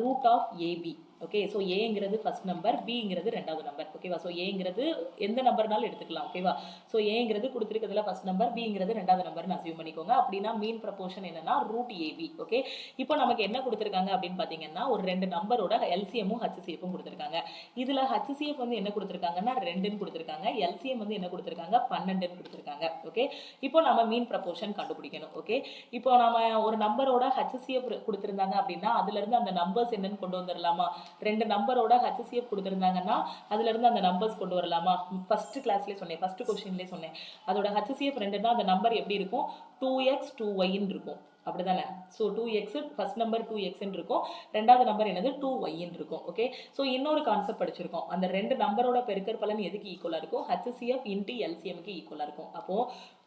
√AB. ஓகே ஸோ ஏங்கிறது ஃபர்ஸ்ட் நம்பர், பிங்கிறது ரெண்டாவது நம்பர். ஓகேவா? ஸோ ஏங்கிறது எந்த நம்பர்னாலும் எடுத்துக்கலாம். ஓகேவா? ஸோ ஏங்கிறது கொடுத்துருக்கிறதுல ஃபர்ஸ்ட் நம்பர், பிங்கிறது ரெண்டாவது நம்பர்னு அசியூம் பண்ணிக்கோங்க. அப்படின்னா மீன் ப்ரப்போர்ஷன் என்னன்னா √AB. ஓகே இப்போ நமக்கு என்ன கொடுத்துருக்காங்க அப்படின்னு பார்த்தீங்கன்னா, ஒரு ரெண்டு நம்பரோட LCMமும் HCFும் கொடுத்துருக்காங்க. இதில் HCF வந்து என்ன கொடுத்துருக்காங்கன்னா 2ன்னு கொடுத்துருக்காங்க, LCM வந்து என்ன கொடுத்துருக்காங்க? 12ன்னு கொடுத்துருக்காங்க. ஓகே இப்போ நம்ம மீன் ப்ரப்போர்ஷன் கண்டுபிடிக்கணும். ஓகே இப்போ நம்ம ஒரு நம்பரோட HCF கொடுத்துருந்தாங்க அப்படின்னா அதுல இருந்து அந்த நம்பர்ஸ் என்னன்னு கொண்டு வந்துடலாமா? ரெண்டு நம்பரோட HCF கொடுத்துருந்தாங்கன்னா அதுல இருந்து அந்த நம்பர்ஸ் கொண்டு வரலாமா? ஃபர்ஸ்ட் கிளாஸ்லேயே சொன்னேன், ஃபர்ஸ்ட் கொஸ்டின்லேயே சொன்னேன். அதோட HCF 2ன்னா அந்த நம்பர் எப்படி இருக்கும்? 2x 2yன்னு இருக்கும். அப்படிதானே? ஸோ 2x ஃபர்ஸ்ட் நம்பர் 2xன்னு இருக்கும், ரெண்டாவது நம்பர் என்னது? 2yன்னு இருக்கும். ஓகே ஸோ இன்னொரு கான்செப்ட் படிச்சிருக்கோம், அந்த ரெண்டு நம்பரோட பெருக்கற் பலன் எதுக்கு ஈக்குவலா இருக்கும்? HCF × LCMக்கு ஈக்குவலா இருக்கும். அப்போ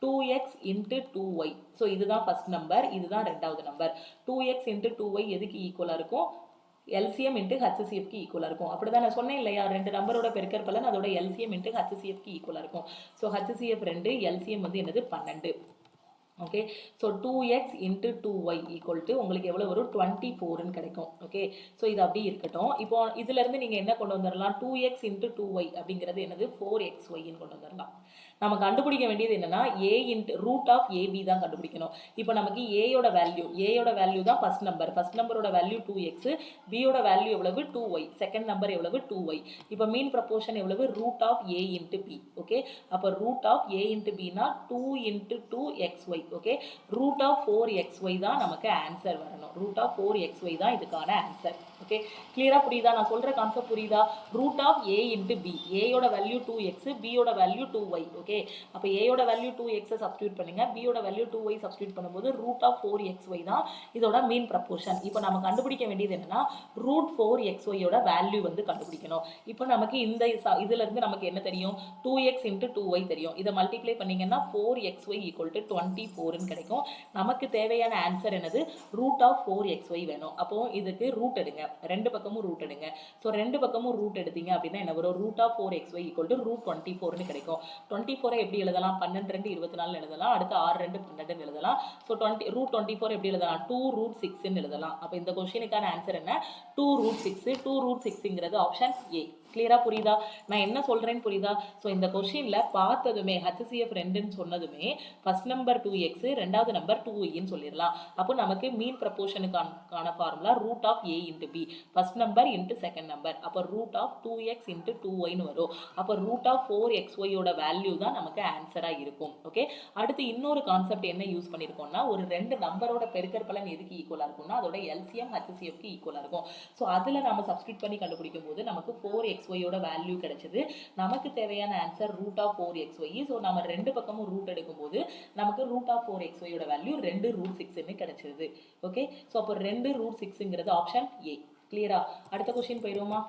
2x × 2y. ஸோ இதுதான் ஃபர்ஸ்ட் நம்பர், இதுதான் ரெண்டாவது நம்பர். 2x × 2y எதுக்கு ஈக்குவலா இருக்கும்? LCM × HCFக்கு ஈக்குவலா இருக்கும். அப்படிதான் நான் சொன்னேன் இல்லையா, ரெண்டு நம்பரோட பெருக்கற் பலன் அதோட LCM × HCFக்கு ஈக்குவலா இருக்கும். ஸோ HCF 2, LCM வந்து என்னது? 12. ஓகே ஸோ 2x × 2y = உங்களுக்கு எவ்வளோ வரும்? 24ன்னு கிடைக்கும். ஓகே ஸோ இது அப்படி இருக்கட்டும். இப்போ இதுல இருந்து நீங்க என்ன கொண்டு வந்துடலாம்? 2x × 2y அப்படிங்கிறது என்னது? 4xyன்னு கொண்டு வந்துடலாம். நம்ம கண்டுபிடிக்க வேண்டியது என்னன்னா a √AB தான் கண்டுபிடிக்கணும். இப்போ நமக்கு ஏயோட வேல்யூ தான் ஃபர்ஸ்ட் நம்பரோட வேல்யூ 2x, பியோட வேல்யூ எவ்வளவு? 2y, செகண்ட் நம்பர் எவ்வளவு? 2y. இப்போ மீன் ப்ரப்போர்ஷன் எவ்வளவு? √A × B. ஓகே அப்போ √A × B னா 2 × 2xy. ஓகே √4xy தான் நமக்கு ஆன்சர் வரணும். √4xy தான் இதுக்கான ஆன்சர். ஓகே கிளியரா புரியுதா? நான் சொல்ற கான்செப்ட் புரியுதா? √A × B, ஏயோட வேல்யூ 2x, பியோட வேல்யூ 2y. ஓகே அப்போ ஏயோட வேல்யூ 2x சப்ஸ்டிட்யூட் பண்ணுங்க, பியோட வேல்யூ 2y சப்ஸ்டிட்யூட் பண்ணும்போது √4xy தான் இதோட மீன் ப்ரப்போர்ஷன். இப்போ நம்ம கண்டுபிடிக்க வேண்டியது என்னன்னா √4xy யோட வேல்யூ வந்து கண்டுபிடிக்கணும். இப்போ நமக்கு இந்த இதுல இருந்து நமக்கு என்ன தெரியும்? 2x × 2y தெரியும். இதை மல்டிப்ளை பண்ணீங்கன்னா 4xy = 24ன்னு கிடைக்கும். நமக்கு தேவையான ஆன்சர் என்னது? √4xy வேணும். அப்போ இதுக்கு ரூட் எடுங்க, ரெண்டு பக்கமும் ரூட் எடுங்க. ஸோ ரெண்டு பக்கமும் ரூட் எடுத்தீங்க அப்படின்னா என்ன வரும்? √4xy = √24ன்னு கிடைக்கும். 24 எப்படி எழுதலாம்? 12 2 24 எழுதலாம், அடுத்து 6 2 12 எழுதலாம். ஸோ √24 எப்படி எழுதலாம்? 2√6ன்னு எழுதலாம். அப்போ இந்த கொஸ்டினுக்கான ஆன்சர் என்ன? 2√6. 2√6ங்கிறது ஆப்ஷன் ஏ. கிளியரா புரியுதா? நான் என்ன சொல்றேன்னு புரியுதா? ஸோ இந்த கொஸ்டின்ல பார்த்ததுமே HCF 2ன்னு சொன்னதுமே ஃபர்ஸ்ட் நம்பர் 2x, ரெண்டாவது நம்பர் 2yன்னு சொல்லிடலாம். அப்போ நமக்கு மீன் ப்ரப்போர்ஷனுக்கான formula root of a into b, first number into second number. அப்போ ரூட் ஆஃப் 2x இன்ட்டு 2yன்னு வரும். அப்போ ரூட் ஆஃப் 4xyயோட வேல்யூ தான் நமக்கு ஆன்சராக இருக்கும். ஓகே, அடுத்து இன்னொரு கான்செப்ட் என்ன யூஸ் பண்ணியிருக்கோம்னா, ஒரு ரெண்டு நம்பரோட பெருக்கற்பலன் எதுக்கு ஈக்குவலாக இருக்கும்னா அதோட LCM HCFக்கு ஈக்குவலாக இருக்கும். ஸோ அதில் நம்ம சப்ஸ்டியூட் பண்ணி கண்டுபிடிக்கும் போது நமக்கு 4xyயோட வேல்யூ கிடைச்சது. நமக்கு தேவையான answer root of 4xy. So நம்ம ரெண்டு பக்கமும் ரூட் எடுக்கும்போது நமக்கு ரூட் ஆஃப் 4xyயோட வேல்யூ 2 ரூட் 6ன்னு கிடைச்சது. ஓகே, ஸோ அப்போ 2 ரூட் 6ங்கிறது ஆப்ஷன் ஏ. கிளியரா? அடுத்த கொஸ்டின் போயிடுவோமா?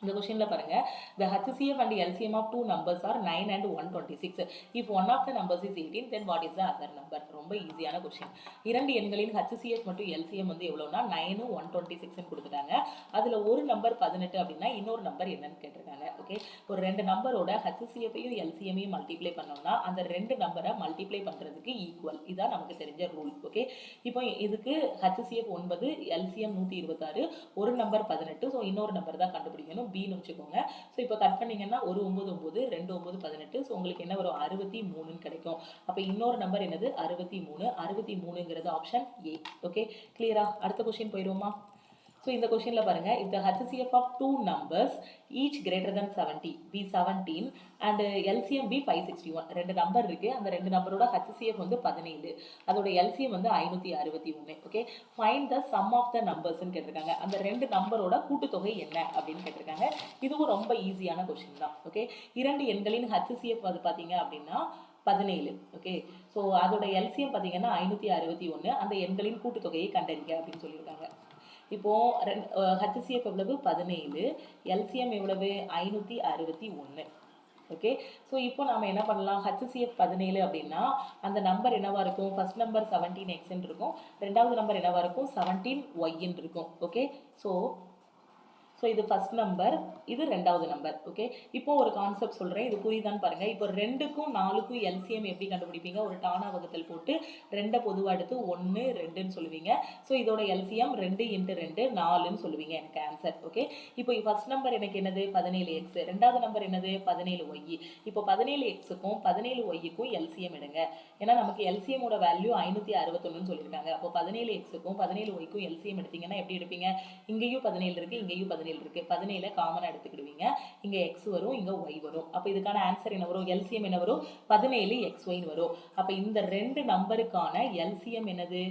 இந்த கொஸ்டின்ல பாருங்க, the HCF and LCM of two numbers are 9 and 126. If one of the numbers is 18, then what is the other number? ரொம்ப ஈஸியான question. இரண்டு எண்களின் HCF மற்றும் LCM வந்து எவ்வளவுனா 9 126 கொடுத்துட்டாங்க. அதுல ஒரு நம்பர் 18 அப்படின்னா இன்னொரு நம்பர் என்னன்னு கேட்டிருக்காங்க. ஓகே, ஒரு ரெண்டு நம்பரோட HCFையும் LCMையும் மல்டிப்ளை பண்ணோம்னா அந்த ரெண்டு நம்பரை மல்டிப்ளை பண்றதுக்கு ஈக்குவல். இதான் நமக்கு தெரிஞ்ச ரூல். ஓகே, இப்போ இதுக்கு HCF 9, LCM 126, ஒரு நம்பர் 18. ஸோ இன்னொரு நம்பர் தான் கண்டுபிடிக்கணும், பின்னு வச்சுக்கோங்க. ஸோ இப்போ கட் பண்ணிங்கன்னா ஒரு 9 9, 2 9 18. ஸோ உங்களுக்கு என்ன வரும்? 63ன்னு கிடைக்கும். அப்போ இன்னொரு நம்பர் என்னது? 63. 63ங்கிறது ஆப்ஷன் ஏ. ஓகே, கிளியரா? அடுத்த கொஸ்டின் போயிடுவோமா? ஸோ இந்த கொஸ்டின்ல பாருங்க, if the HCF of two numbers each greater than 70 be 17 and LCM be 561. ரெண்டு நம்பர் இருக்கு, அந்த ரெண்டு நம்பரோட HCF வந்து 17, அதோட LCM வந்து 561. Okay, find the sum of the நம்பர்ஸ்ன்னு கேட்டிருக்காங்க. அந்த ரெண்டு நம்பரோட கூட்டுத்தொகை என்ன அப்படின்னு கேட்டிருக்காங்க. இதுவும் ரொம்ப ஈஸியான கொஸ்டின் தான். ஓகே, இரண்டு எண்களின் HCF அது பார்த்தீங்க அப்படின்னா 17. ஓகே, ஸோ அதோட LCM பார்த்தீங்கன்னா 561. அந்த எண்களின் கூட்டுத்தொகையை கண்டறிங்க அப்படின்னு சொல்லியிருக்காங்க. இப்போ HCF எவ்வளவு? 17, LCM எவ்வளவு? 561. ஓகே, ஸோ இப்போ நாம என்ன பண்ணலாம்? HCF 17 அப்படின்னா அந்த நம்பர் என்னவா இருக்கும்? ஃபர்ஸ்ட் நம்பர் 17x இருக்கும், ரெண்டாவது நம்பர் என்னவா இருக்கும்? 17y இருக்கும். ஓகே, ஸோ இது ஃபர்ஸ்ட் நம்பர், இது ரெண்டாவது நம்பர். ஓகே, இப்போ ஒரு கான்செப்ட் சொல்கிறேன், இது புரியுதான்னு பாருங்க. இப்போ 2க்கும் 4க்கும் LCM எப்படி கண்டுபிடிப்பீங்க? ஒரு டானா வகுத்தல் போட்டு 2 பொதுவாக எடுத்து 1 2ன்னு சொல்லுவீங்க. ஸோ இதோட LCM 2 × 2 4ன்னு சொல்லுவீங்க. எனக்கு ஆன்சர். ஓகே, இப்போ ஃபர்ஸ்ட் நம்பர் எனக்கு என்னது? 17x, ரெண்டாவது நம்பர் என்னது? 17y. இப்போ 17xக்கும் 17yக்கும் LCM எடுங்க. ஏன்னா நமக்கு LCM ஓட வேல்யூ 561ன்னு சொல்லியிருக்காங்க. அப்போ 17xக்கும் 17yக்கும் LCM எடுத்தீங்கன்னா எப்படி எடுப்பீங்க? இங்கேயும் 17 இருக்கு, இங்கேயும் 17 இருக்கு. 17 காமனா எடுத்துக்கிடுவீங்க. இங்க x வரும், இங்க y வரும். அப்ப இதுக்கான ஆன்சர் என்ன வரும்? LCM என்ன வரும்? 17xy வரும். அப்ப இந்த ரெண்டு நம்பருக்கான LCM என்னது?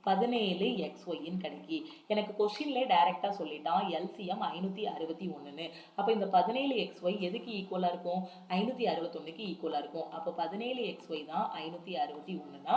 17xyன்னு கிடைக்கி. எனக்கு கொஸ்டின்ல டைரக்டா சொல்லிட்டான் LCM 561ன்னு. அப்ப இந்த 17xy எதுக்கு ஈக்குவலா இருக்கும்? 561க்கு ஈக்குவலா இருக்கும். அப்ப 17xy தான் 561னா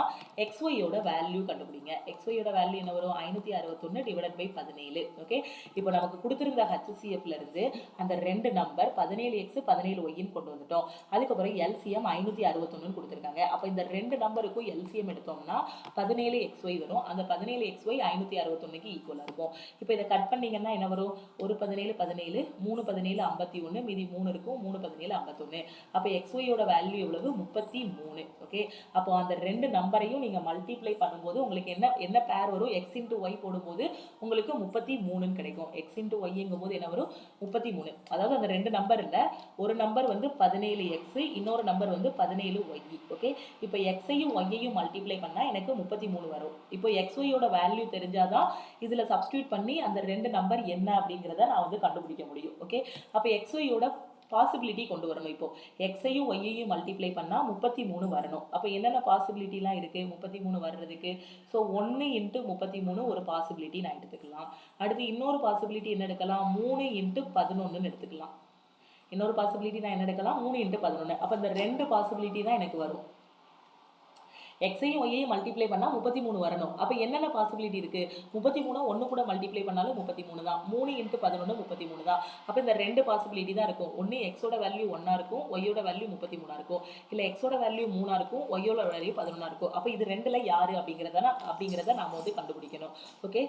xyயோட வேல்யூ கண்டுபிடிங்க. xyயோட வேல்யூ என்ன வரும்? 561 டிவைடட் பை 17. ஓகே, இப்போ நமக்கு கொடுத்திருந்த HCFல இருந்து அந்த ரெண்டு நம்பர் 17x 17yன்னு கொண்டு வந்துட்டோம். அதுக்கப்புறம் LCM 561ன்னு கொடுத்திருக்காங்க. அப்ப இந்த ரெண்டு நம்பருக்கும் LCM எடுத்தோம்னா 17xy வரும். அந்த 17xy 561க்கு ஈக்குவலா இருக்கும். இப்போ இதை கட் பண்ணீங்கன்னா என்ன வரும்? ஒரு 17 17, 3 17 51, மீதி 3 இருக்கும், 3 17 51. அப்ப xyயோட வேல்யூ எவ்வளவு? 33. ஓகே, அப்போ அந்த ரெண்டு நம்பரையும் நீங்க மல்டிப்ளை பண்ணும்போது உங்களுக்கு என்ன பேர் வரும்? x × y போடும்போது உங்களுக்கு 33ன்னு கிடைக்கும். x × yங்கும்போது என்ன வரும்? 33. அதாவது அந்த ரெண்டு நம்பர் இல்ல, ஒரு நம்பர் வந்து 17x, இன்னொரு நம்பர் வந்து 17y. ஓகே, இப்போ x-ஐயும் y-ஐயும் மல்டிப்ளை பண்ணா எனக்கு 33 வரும். இப்போ xyயோட வேல்யூ தெரிஞ்சாதான் இதுல சப்ஸ்டிட்யூட் பண்ணி அந்த ரெண்டு நம்பர் என்ன அப்படிங்கிறத நான் வந்து கண்டுபிடிக்க முடியும். ஓகே, அப்ப xyயோட பாசிபிலிட்டி கொண்டு வரணும். இப்போ x-ஐயும் y-ஐயும் மல்டிப்ளை பண்ணா 33 வரணும். அப்ப என்னென்ன பாசிபிலிட்டிலாம் இருக்கு 33 வர்றதுக்கு? ஸோ 1 × 33 ஒரு பாசிபிலிட்டி நான் எடுத்துக்கலாம். அடுத்து இன்னொரு பாசிபிலிட்டி என்ன எடுக்கலாம்? 3 × 11ன்னு எடுத்துக்கலாம். இன்னொரு பாசிபிலிட்டி நான் என்ன எடுக்கலாம்? 3 × 11. அப்ப இந்த ரெண்டு பாசிபிலிட்டி தான் எனக்கு வரும். x-ஐயும் y-ஐயும் மல்டிப்ளை பண்ணா 33 வரணும். அப்ப என்னென்ன பாசிபிலிட்டி இருக்கு? 33 1 கூட மல்டிப்ளை பண்ணாலும் 33 தான். 3 × 11 33 தான். அப்ப இந்த ரெண்டு பாசிபிலிட்டி தான் இருக்கும். ஒன்னு x-ஓட வேல்யூ 1 இருக்கும், y-ஓட வேல்யூ 33 இருக்கும். இல்ல x-ஓட வேல்யூ 3 இருக்கும், y-ஓட வேல்யூ 11 இருக்கும். அப்ப இது ரெண்டுல யாரு அப்படிங்கறத நாம வந்து கண்டுபிடிக்கணும். ஓகே,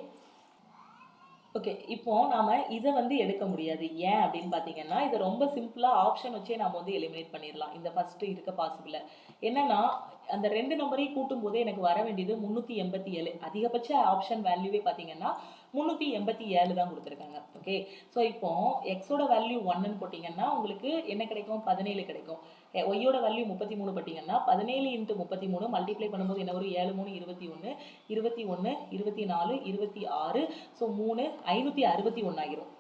ஓகே, இப்போ நாம இதை வந்து எடுக்க முடியாது. ஏன் அப்படின்னு பார்த்தீங்கன்னா இதை ரொம்ப சிம்பிளா ஆப்ஷன் வச்சே நாம வந்து எலிமினேட் பண்ணிடலாம். இந்த ஃபர்ஸ்ட் இருக்க பாசிபிள் என்னன்னா அந்த ரெண்டு நம்பரையும் கூட்டும் போதே எனக்கு வர வேண்டியது 387. அதிகபட்ச ஆப்ஷன் வேல்யூவே பார்த்தீங்கன்னா 387 தான் கொடுத்துருக்காங்க. ஓகே, ஸோ இப்போ எக்ஸோட வேல்யூ 1ன்னு போட்டிங்கன்னா உங்களுக்கு என்ன கிடைக்கும்? 17 கிடைக்கும். ஒய்யோட வேல்யூ 33 போட்டிங்கன்னா 17 × 33 மல்டிப்ளை பண்ணும்போது என்ன வரும்? 7 3 21 21 24 26, ஸோ 3 561 ஆகிரும்.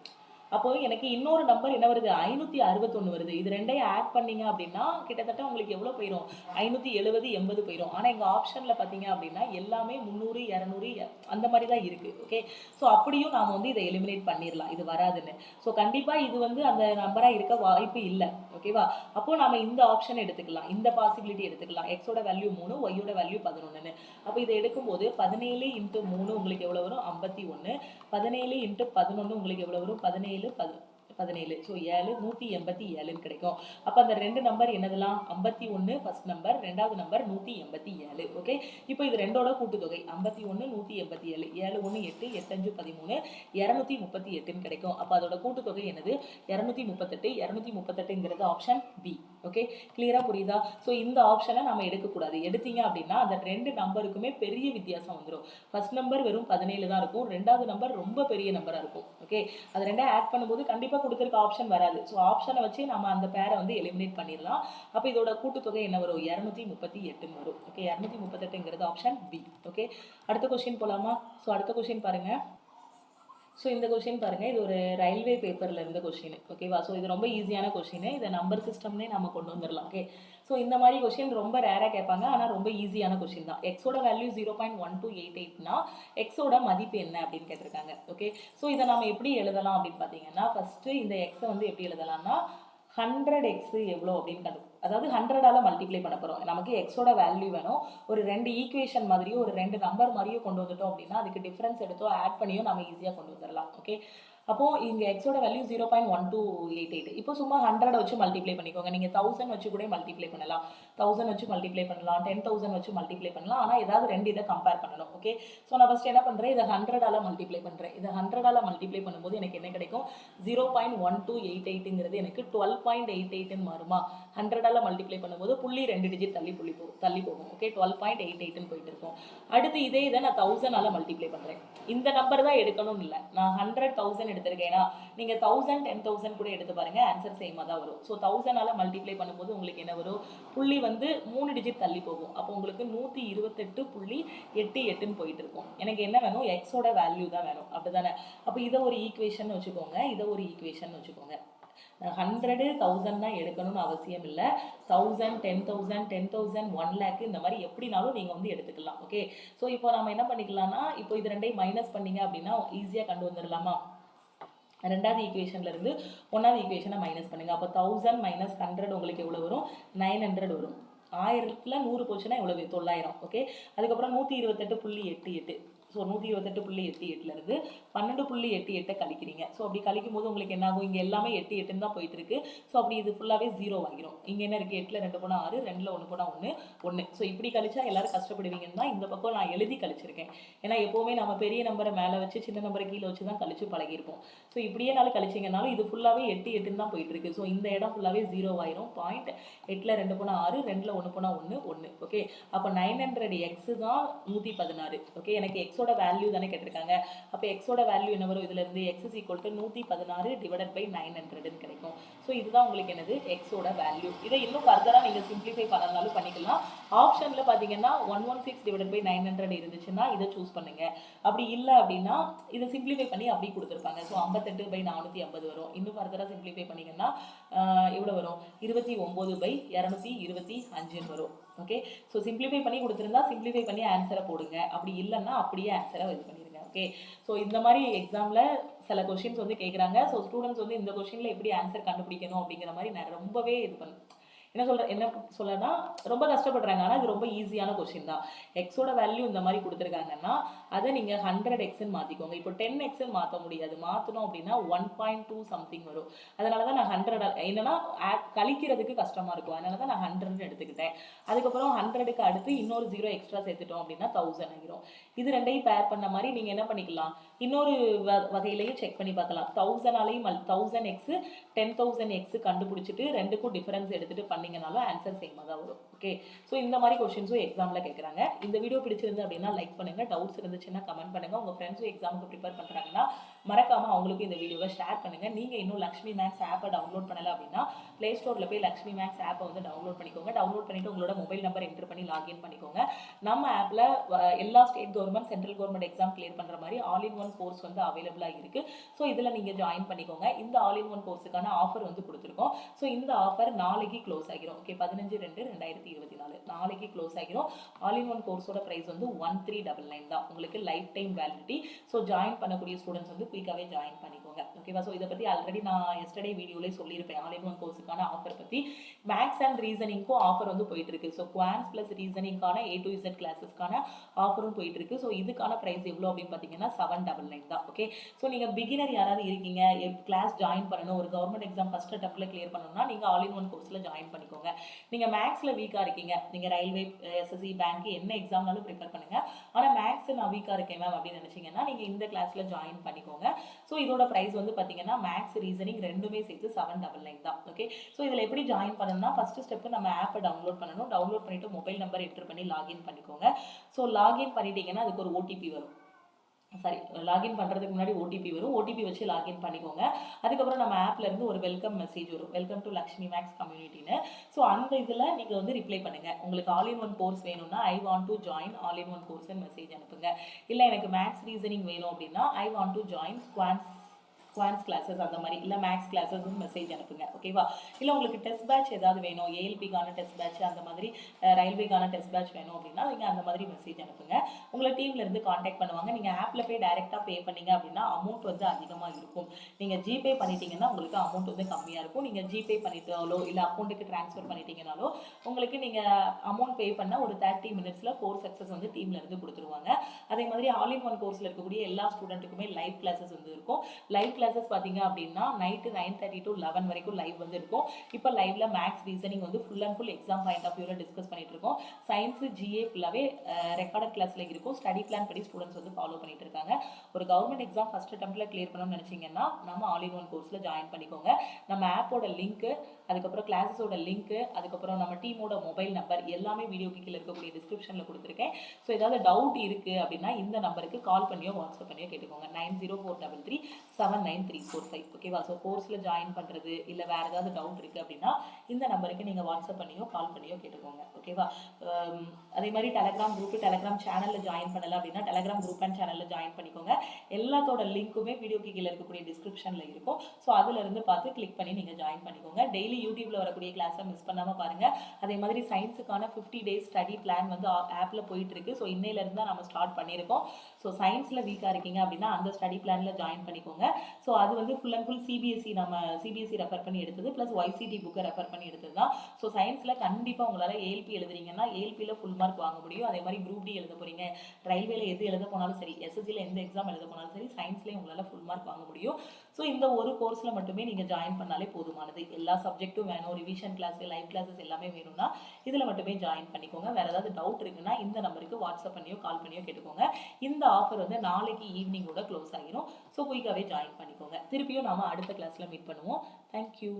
அப்போ எனக்கு இன்னொரு நம்பர் என்ன வருது? 561 வருது. இது ரெண்டையும் ஆட் பண்ணீங்க அப்படின்னா கிட்டத்தட்ட உங்களுக்கு எவ்வளோ போயிடும்? 570 80 போயிடும். ஆனால் எங்கள் ஆப்ஷனில் பார்த்தீங்க அப்படின்னா எல்லாமே 300 200 அந்த மாதிரி தான் இருக்குது. ஓகே, ஸோ அப்படியும் நாம் வந்து இதை எலிமினேட் பண்ணிடலாம், இது வராதுன்னு. ஸோ கண்டிப்பாக இது வந்து அந்த நம்பராக இருக்க வாய்ப்பு இல்லை. ஓகேவா? அப்போது நம்ம இந்த ஆப்ஷன் எடுத்துக்கலாம், இந்த பாசிபிலிட்டி எடுத்துக்கலாம். எக்ஸோட வேல்யூ 3, ஒய்யோட வேல்யூ 11ன்னு. அப்போ இதை எடுக்கும்போது 17 × 3 உங்களுக்கு எவ்வளோ வரும்? 51. 17 × 11 உங்களுக்கு எவ்வளோ வரும்? 17 17, ஸோ 7 187ன்னு கிடைக்கும். அப்போ அந்த ரெண்டு நம்பர் என்னதெல்லாம்? 51 ஃபர்ஸ்ட் நம்பர், ரெண்டாவது நம்பர் 187. ஓகே, இப்போ இது ரெண்டோட கூட்டுத்தொகை 51 187, 7 1 8 8 5 13 238ன்னு கிடைக்கும். அப்போ அதோட கூட்டுத்தொகை என்னது? 238. 238ங்கிறது ஆப்ஷன் பி. ஓகே, கிளியரா புரியுதா? ஸோ இந்த ஆப்ஷனை நம்ம எடுக்கக்கூடாது. எடுத்தீங்க அப்படின்னா அந்த ரெண்டு நம்பருக்குமே பெரிய வித்தியாசம் வந்துடும். ஃபர்ஸ்ட் நம்பர் வெறும் 17 தான் இருக்கும், ரெண்டாவது நம்பர் ரொம்ப பெரிய நம்பராக இருக்கும். ஓகே, அது ரெண்டும் ஆட் பண்ணும்போது கண்டிப்பாக கொடுத்துருக்க ஆப்ஷன் வராது. ஸோ ஆப்ஷனை வச்சு நம்ம அந்த பேரை வந்து எலிமினேட் பண்ணிடலாம். அப்போ இதோட கூட்டுத்தொகை என்ன வரும்? 238 வரும். ஓகே, 238ங்கிறது ஆப்ஷன் பி. ஓகே, அடுத்த கொஸ்டின் போகலாமா? ஸோ அடுத்த கொஸ்டின் பாருங்க. ஸோ இந்த கொஸ்டின் பாருங்கள், இது ஒரு ரயில்வே பேப்பரில் இருந்த கொஸ்டின். ஓகேவா? ஸோ இது ரொம்ப ஈஸியான கொஸ்டின். இதை நம்பர் சிஸ்டம்னே நம்ம கொண்டு வந்துடலாம். ஓகே, ஸோ இந்த மாதிரி கொஸ்டின் ரொம்ப ரேராக கேட்பாங்க, ஆனால் ரொம்ப ஈஸியான கொஸ்டின் தான். எக்ஸோட வேல்யூ 0.1288னா எக்ஸோட மதிப்பு என்ன அப்படின்னு கேட்டிருக்காங்க. ஓகே, ஸோ இதை நம்ம எப்படி எழுதலாம் அப்படின்னு பார்த்தீங்கன்னா, ஃபஸ்ட்டு இந்த எக்ஸை வந்து எப்படி எழுதலாம்னா 100x எவ்வளோ அப்படின்னு அதாவது 100ஆல் மல்டிப்ளை பண்ண போகிறோம். நமக்கு எக்ஸோட வேல்யூ வேணும். ஒரு ரெண்டு ஈக்குவேஷன் மாதிரியோ ஒரு ரெண்டு நம்பர் மாதிரியோ கொண்டு வந்துட்டோம் அப்படின்னா அதுக்கு டிஃப்ரென்ஸ் எடுத்தோ ஆட் பண்ணியோ நம்ம ஈஸியாக கொண்டு வந்துடலாம். ஓகே, அப்போது இங்கே எக்ஸோட வேல்யூ 0.1288. இப்போ சும்மா 100 வச்சு மல்டிப்ளை பண்ணிக்கோங்க. நீங்கள் 1000 வச்சு கூட மல்டிப்ளை பண்ணலாம், 1000 வச்சு மல்டிப்ளை பண்ணலாம், 10,000 வச்சு மல்டிப்ளை பண்ணலாம். ஆனால் ஏதாவது ரெண்டு இதை கம்பேர் பண்ணணும். ஓகே, ஸோ நான் ஃபஸ்ட் என்ன பண்ணுறேன்? இதை 100ஆல் மல்டிப்ளை பண்ணுறேன். இதை 100ஆல் மல்டிப்ளை பண்ணும்போது எனக்கு என்ன கிடைக்கும்? 0.1288ங்கிறது எனக்கு 12.88ன்னு மாறுமா? 100ஆல் மல்டிப்ளை பண்ணும்போது புள்ளி 2 டிஜிட் தள்ளி போகும். ஓகே, 12.88ன்னு போயிட்டு இருக்கும். அடுத்து இதை நான் 1000ஆல் மல்டிப்ளை பண்ணுறேன். இந்த நம்பர் தான் எடுக்கணும்னு இல்லை, நான் 100,000 எடுத்திருக்கேன்னா நீங்கள் 1000 10,000 கூட எடுத்து பாருங்க, ஆன்சர் சேமாக தான் வரும். ஸோ 1000ஆல் மல்டிப்ளை பண்ணும்போது உங்களுக்கு என்ன வரும்? புள்ளி வந்து 3 டிஜிட் தள்ளி போகும். அப்போ உங்களுக்கு 128.88ன்னு போயிட்டு இருக்கும். எனக்கு என்ன வேணும்? எக்ஸோட வேல்யூ தான் வேணும், அப்படிதானே? அப்போ இதை ஒரு ஈக்குவேஷன் வச்சுக்கோங்க, இதை ஒரு ஈக்குவேஷன் வச்சுக்கோங்க. 100 1000 தான் எடுக்கணும்னு அவசியம் இல்லை. 1000 10,000 10,000 1 lakh இந்த மாதிரி எப்படினாலும் நீங்கள் வந்து எடுத்துக்கலாம். ஓகே, ஸோ இப்போ நம்ம என்ன பண்ணிக்கலாம்னா, இப்போ இது ரெண்டையும் மைனஸ் பண்ணீங்க அப்படின்னா ஈஸியாக கண்டு வந்துடலாமா? ரெண்டாவது ஈக்குவேஷன்ல இருந்து ஒன்றாவது ஈக்குவேஷனை மைனஸ் பண்ணுங்க. அப்போ 1000 - 100 உங்களுக்கு எவ்வளோ வரும்? 900 வரும். 1000ல் 100 போச்சுன்னா எவ்வளவு? 900. ஓகே, அதுக்கப்புறம் 128.88. ஸோ 128.88லேருந்து 12.88 கழிக்கிறீங்க. ஸோ அப்படி கழிக்கும் போது உங்களுக்கு என்ன ஆகும்? இங்கே எல்லாமே 8 8ன்னு தான் போயிட்டு இருக்கு. ஸோ அப்படி இது ஃபுல்லாகவே 0 ஆகிரும். இங்கே என்ன இருக்குது? 8ல் 2 போனால் 6, 2ல் 1 போனால் 1 1. ஸோ இப்படி கழிச்சா எல்லாரும் கஷ்டப்படுவீங்கன்னா இந்த பக்கம் நான் எழுதி கழிச்சிருக்கேன். ஏன்னா எப்போவுமே நம்ம பெரிய நம்பரை மேலே வச்சு சின்ன நம்பரை கீழே வச்சு தான் கழிச்சு பழகிருப்போம். ஸோ இப்படியே நாள் கழிச்சிங்கனாலும் இது ஃபுல்லாகவே 8 8ன்னு தான் போயிட்டு இருக்கு. ஸோ இந்த இடம் ஃபுல்லாகவே 0 ஆயிரும். பாயிண்ட் 8ல் 2 போனால் 6, 2ல் 1 போனால் 1 1. ஓகே, அப்போ 900x தான் 116. ஓகே, எனக்கு எக்ஸோட வேல்யூ தானே கேட்டிருக்காங்க. அப்போ எக்ஸோட வேல்யூ என்ன வரும்? இதுல இருந்து x = 116 / 900ன்னு கிடைக்கும். ஸோ இதுதான் உங்களுக்கு என்னது? எக்ஸோட வேல்யூ. இதை இன்னும் ஃபர்தராக நீங்கள் சிம்பிளிஃபை பண்ணனாலும் பண்ணிக்கலாம். ஆப்ஷனில் பார்த்தீங்கன்னா 116 / 900 இருந்துச்சுன்னா இதை சூஸ் பண்ணுங்க. அப்படி இல்லை அப்படின்னா இதை சிம்பிளிஃபை பண்ணி அப்படி கொடுத்துருப்பாங்க. ஸோ 58/450 வரும். இன்னும் ஃபர்தராக சிம்பிளிஃபை பண்ணிங்கன்னா எவ்வளோ வரும்? 29/225 வரும். ஓகே, ஸோ சிம்பிளிஃபை பண்ணி கொடுத்துருந்தா சிம்பிளிஃபை பண்ணி ஆன்சரை போடுங்க. அப்படி இல்லைன்னா அப்படியே ஆன்சரை இது பண்ணிடுங்க. ஓகே, ஸோ இந்த மாதிரி எக்ஸாமில் சில கொஷின்ஸ் வந்து கேட்குறாங்க. ஸோ ஸ்டூடெண்ட்ஸ் வந்து இந்த கொஷினில் எப்படி ஆன்சர் கண்டுபிடிக்கணும் அப்படிங்கிற மாதிரி நான் ரொம்பவே இது என்ன சொல்லனா ரொம்ப கஷ்டப்படுறாங்க. ஆனால் இது ரொம்ப ஈஸியான கொஸ்டின் தான். எக்ஸோட வேல்யூ இந்த மாதிரி கொடுத்துருக்காங்கன்னா அதை நீங்கள் 100x மாற்றிக்கோங்க. இப்போ 10x மாற்ற முடியாது. மாற்றணும் அப்படின்னா 1.2 சம்திங் வரும். அதனால தான் நான் 100 என்னன்னா கழிக்கிறதுக்கு கஷ்டமாக இருக்கும். அதனால தான் நான் 100ன்னு எடுத்துக்கிட்டேன். அதுக்கப்புறம் 100க்கு அடுத்து இன்னொரு 0 எக்ஸ்ட்ரா சேர்த்துட்டோம் அப்படின்னா 1000 ஆகிரும். இது ரெண்டையும் பேர் பண்ண மாதிரி நீங்கள் என்ன பண்ணிக்கலாம்? இன்னொரு வகையிலையும் செக் பண்ணி பார்க்கலாம். 1000ஆலையும் 1000x 10,000x கண்டுபிடிச்சிட்டு ரெண்டுக்கும் டிஃபரன்ஸ் எடுத்துட்டு பண்ணீங்கனாலும் ஆன்சர் சேமாக தான் வரும். ஓகே, ஸோ இந்த மாதிரி கொஸ்டின்ஸும் எக்ஸாமில் கேட்குறாங்க. இந்த வீடியோ பிடிச்சிருந்து அப்படின்னா லைக் பண்ணுங்கள். டவுட்ஸ் இருந்து இருந்துச்சுன்னா கமெண்ட் பண்ணுங்கள். உங்கள் ஃப்ரெண்ட்ஸும் எக்ஸாமுக்கு ப்ரிப்பேர் பண்ணுறாங்கன்னா மறக்காமல் அவங்களுக்கும் இந்த வீடியோவை ஷேர் பண்ணுங்கள். நீங்கள் இன்னும் லக்ஷ்மி மேக்ஸ் ஆப்பை டவுன்லோட் பண்ணலை அப்படின்னா ப்ளே ஸ்டோரில் போய் லக்ஷ்மி மேக்ஸ் ஆப்பை வந்து டவுன்லோட் பண்ணிக்கோங்க. டவுன்லோட் பண்ணிவிட்டு உங்களோட மொபைல் நம்பர் என்டர் பண்ணி லாகின் பண்ணிக்கோங்க. நம்ம ஆப்பில் எல்லா state government central government exam clear பண்ணுற மாதிரி ஆல் இன் ஒன் கோர்ஸ் வந்து அவைலபிளாக இருக்குது. ஸோ இதில் நீங்கள் ஜாயின் பண்ணிக்கோங்க. இந்த ஆல் இன் ஒன் கோர்ஸுக்கான ஆஃபர் வந்து கொடுத்துருக்கோம். ஸோ இந்த ஆஃபர் நாளைக்கு க்ளோஸ் ஆகிரும். ஓகே, 15/2/2024 நாளைக்கு க்ளோஸ் ஆகிரும். ஆல் இன் ஒன் கோர்ஸோட ப்ரைஸ் வந்து 1399 தான். உங்களுக்கு life time validity. So join பண்ணக்கூடிய ஸ்டூடெண்ட்ஸ் வந்து குயிக்காகவே ஜாயின் பண்ணிக்கோங்க. ஓகேவா? ஸோ இதை பற்றி ஆல்ரெடி நான் எஸ்டர்டே வீடியோலே சொல்லியிருப்பேன். ஆல் இன் ஒன் கோர்ஸுக்கான ஆஃபர் பற்றி. மேக்ஸ் அண்ட் ரீசனிங்க்கும் ஆஃபர் வந்து போயிட்டு இருக்கு. ஸோ குவான்ஸ் ப்ளஸ் ரீசனிங்கான A to Z கிளாஸஸ்க்கான ஆஃபரும் போயிட்டு இருக்கு. ஸோ இதுக்கான ப்ரைஸ் எவ்வளோ அப்படின்னு பார்த்தீங்கன்னா 799 தான். ஓகே, ஸோ நீங்கள் பிகினர் யாராவது இருக்கீங்க, கிளாஸ் ஜாயின் பண்ணணும், ஒரு கவர்மெண்ட் எக்ஸாம் ஃபர்ஸ்ட் அட்டெம்ப்ட்ல கிளியர் பண்ணணும்னா நீங்கள் ஆல் இன் ஒன் கோர்ஸில் ஜாயின் பண்ணிக்கோங்க. நீங்கள் மேக்ஸில் வீக்காக இருக்கீங்க, நீங்கள் ரயில்வே, SSC, பேங்க் என்ன எக்ஸாம்னாலும் ப்ரிப்பேர் பண்ணுங்க. ஆனால் மேக்ஸ் நான் வீக்காக இருக்கேன் மேம் அப்படின்னு நினச்சிங்கன்னா நீங்கள் இந்த கிளாஸில் ஜாயின் பண்ணிக்கோங்க. ஸோ இதோட ப்ரைஸ் வந்து பார்த்தீங்கன்னா மேக்ஸ் ரீசனிங் ரெண்டுமே சேர்த்து 799 தான். ஓகே, ஸோ இதில் எப்படி ஜாயின் பண்ணணும்னா ஃபர்ஸ்ட் ஸ்டெப் நம்ம ஆப்பை டவுன்லோட் பண்ணணும். டவுன்லோட் பண்ணிட்டு மொபைல் நம்பர் என்டர் பண்ணி லாகின் பண்ணிக்கோங்க. ஸோ லாகின் பண்ணிட்டீங்கன்னா அதுக்கு ஒரு ஓடிபி வரும். லாகின் பண்ணுறதுக்கு முன்னாடி ஓடிபி வரும். ஓடிபி வச்சு லாகின் பண்ணிக்கோங்க. அதுக்கப்புறம் நம்ம ஆப்ல இருந்து ஒரு வெல்கம் மெசேஜ் வரும், வெல்கம் டு லக்ஷ்மி மேக்ஸ் கம்யூனிட்டின்னு. ஸோ அந்த இதில் நீங்கள் வந்து ரிப்ளை பண்ணுங்க. உங்களுக்கு ஆல் இன் ஒன் கோர்ஸ் வேணும்னா I want to join all in one கோர்ஸ்ன்னு மெசேஜ் அனுப்புங்க. இல்லை எனக்கு மேக்ஸ் ரீசனிங் வேணும் அப்படின்னா I want to join quants classes அந்த மாதிரி, இல்லை மேக்ஸ் கிளாஸஸ் மெசேஜ் அனுப்புங்க. ஓகேவா? இல்லை உங்களுக்கு டெஸ்ட் பேட்ச் ஏதாவது வேணும், ALPக்கான டெஸ்ட் பேட்ச் அந்த மாதிரி, ரயில்வேக்கான டெஸ்ட் பேட்ச் வேணும் அப்படின்னா நீங்கள் அந்த மாதிரி மெசேஜ் அனுப்புங்க. உங்களை டீம்ல இருந்து காண்டாக்ட் பண்ணுவாங்க. நீங்கள் ஆப்பில் போய் டைரெக்டாக பே பண்ணீங்க அப்படின்னா அமௌண்ட் வந்து அதிகமாக இருக்கும். நீங்கள் ஜிபே பண்ணிட்டீங்கன்னா உங்களுக்கு அமௌண்ட் வந்து கம்மியாக இருக்கும். நீங்கள் ஜிபே பண்ணிட்டாலோ இல்லை அக்கௌண்ட்டுக்கு ட்ரான்ஸ்ஃபர் பண்ணிட்டீங்கனாலோ உங்களுக்கு நீங்கள் அமௌண்ட் பே பண்ணால் ஒரு 30 மினிட்ஸில் கோர்ஸ் சக்ஸஸ் வந்து டீம்ல இருந்து கொடுத்துருவாங்க. அதே மாதிரி ஆல் இன் ஒன் கோர்ஸில் இருக்கக்கூடிய எல்லா ஸ்டூடெண்ட்டுக்குமே லைவ் கிளாஸஸ் வந்து இருக்கும். லைவ் கிளாஸஸ் பார்த்தீங்க அப்படின்னா நைட்டு 9:30 to 11 வரைக்கும் லைவ் வந்து இருக்கும். இப்போ லைவ்ல மேக்ஸ் ரீசனிங் வந்து full and full exam point of வியூவில் டிஸ்கஸ் பண்ணிட்டு இருக்கோம். சயின்ஸ், GA ஃபுல்லாகவே ரெக்கார்டட் கிளாஸ்ல இருக்கும். ஸ்டடி பிளான் படி ஸ்டூடெண்ட்ஸ் வந்து ஃபாலோ பண்ணிட்டு இருக்காங்க. ஒரு கவர்மெண்ட் எக்ஸாம் ஃபர்ஸ்ட் அட்டெம்ப்ட்ல கிளியர் பண்ணணும்னு நினைச்சீங்கன்னா நம்ம ஆல் இன் ஒன் கோர்ஸ்ல ஜாயின் பண்ணிக்கோங்க. நம்ம ஆப்போட லிங்க், அதுக்கப்புறம் கிளாஸஸோட லிங்க், அதுக்கப்புறம் நம்ம டீமோட மொபைல் நம்பர் எல்லாமே வீடியோக்கு கீழே இருக்கக்கூடிய டிஸ்கிரிப்ஷன்ல கொடுத்துருக்கேன். ஸோ ஏதாவது டவுட் இருக்கு அப்படின்னா இந்த நம்பருக்கு கால் பண்ணியோ வாட்ஸ்அப் பண்ணியோ கேட்டுக்கோங்க. 9043379345. ஓகேவா? ஸோ கோர்ஸில் ஜாயின் பண்ணுறது இல்லை வேறு ஏதாவது டவுட் இருக்குது அப்படின்னா இந்த நம்பருக்கு நீங்கள் வாட்ஸ்அப் பண்ணியோ கால் பண்ணியோ கேட்டுக்கோங்க. ஓகேவா? அதே மாதிரி டெலகிராம் குரூப், டெலகிராம் சேனலில் ஜாயின் பண்ணலை அப்படின்னா டெலகிராம் குரூப் அண்ட் சேனலில் ஜாயின் பண்ணிக்கோங்க. எல்லாத்தோட லிங்க்குமே வீடியோக்கு கீழே இருக்கக்கூடிய டிஸ்கிரிப்ஷனில் இருக்கும். ஸோ அதிலிருந்து பார்த்து கிளிக் பண்ணி நீங்கள் ஜாயின் பண்ணிக்கோங்க. டெய்லி யூடியூப்ல வரக்கூடிய கிளாஸை மிஸ் பண்ணாமல் பாருங்கள். அதே மாதிரி சயின்ஸுக்கான 50 days ஸ்டடி பிளான் வந்து ஆப்பில் போயிட்டு இருக்கு. ஸோ இன்னையிலேருந்து தான் நம்ம ஸ்டார்ட் பண்ணியிருக்கோம். ஸோ சயின்ஸில் வீக்காக இருக்கீங்க அப்படின்னா அந்த ஸ்டடி பிளானில் ஜாயின் பண்ணிக்கோங்க. ஸோ அது வந்து ஃபுல் அண்ட் ஃபுல் CBSE, நம்ம CBSE ரெஃபர் பண்ணி எடுத்தது ப்ளஸ் YCT புக்கை ரெஃபர் பண்ணி எடுத்தது தான். ஸோ சயின்ஸில் கண்டிப்பாக உங்களால் ALP எழுதுறீங்கன்னா ALPயில் ஃபுல் மார்க் வாங்க முடியும். அதே மாதிரி குரூப் D எழுத போகிறீங்க, ரயில்வேல எது எழுத போனாலும் சரி, SSCயில் எந்த எக்ஸாம் எழுத போனாலும் சரி, சயின்ஸ்லேயே உங்களால் ஃபுல் மார்க் வாங்க முடியும். ஸோ இந்த ஒரு கோர்ஸில் மட்டுமே நீங்கள் ஜாயின் பண்ணாலே போதுமானது. எல்லா சப்ஜெக்ட்டும் வேணும், ரிவிஷன் கிளாஸ், லைவ் கிளாஸஸ் எல்லாமே வேணும்னா இதில் மட்டுமே ஜாயின் பண்ணிக்கோங்க. வேறு ஏதாவது டவுட் இருக்குன்னா இந்த நம்பருக்கு வாட்ஸ்அப் பண்ணியோ கால் பண்ணியோ கேட்டுக்கோங்க. இந்த ஆஃபர் வந்து நாளைக்கு ஈவினிங்கோட க்ளோஸ் ஆகிரும். ஸோ குயிக்காகவே ஜாயின் பண்ணிக்கோங்க. திருப்பியும் நாம அடுத்த கிளாஸில் மீட் பண்ணுவோம். தேங்க்யூ.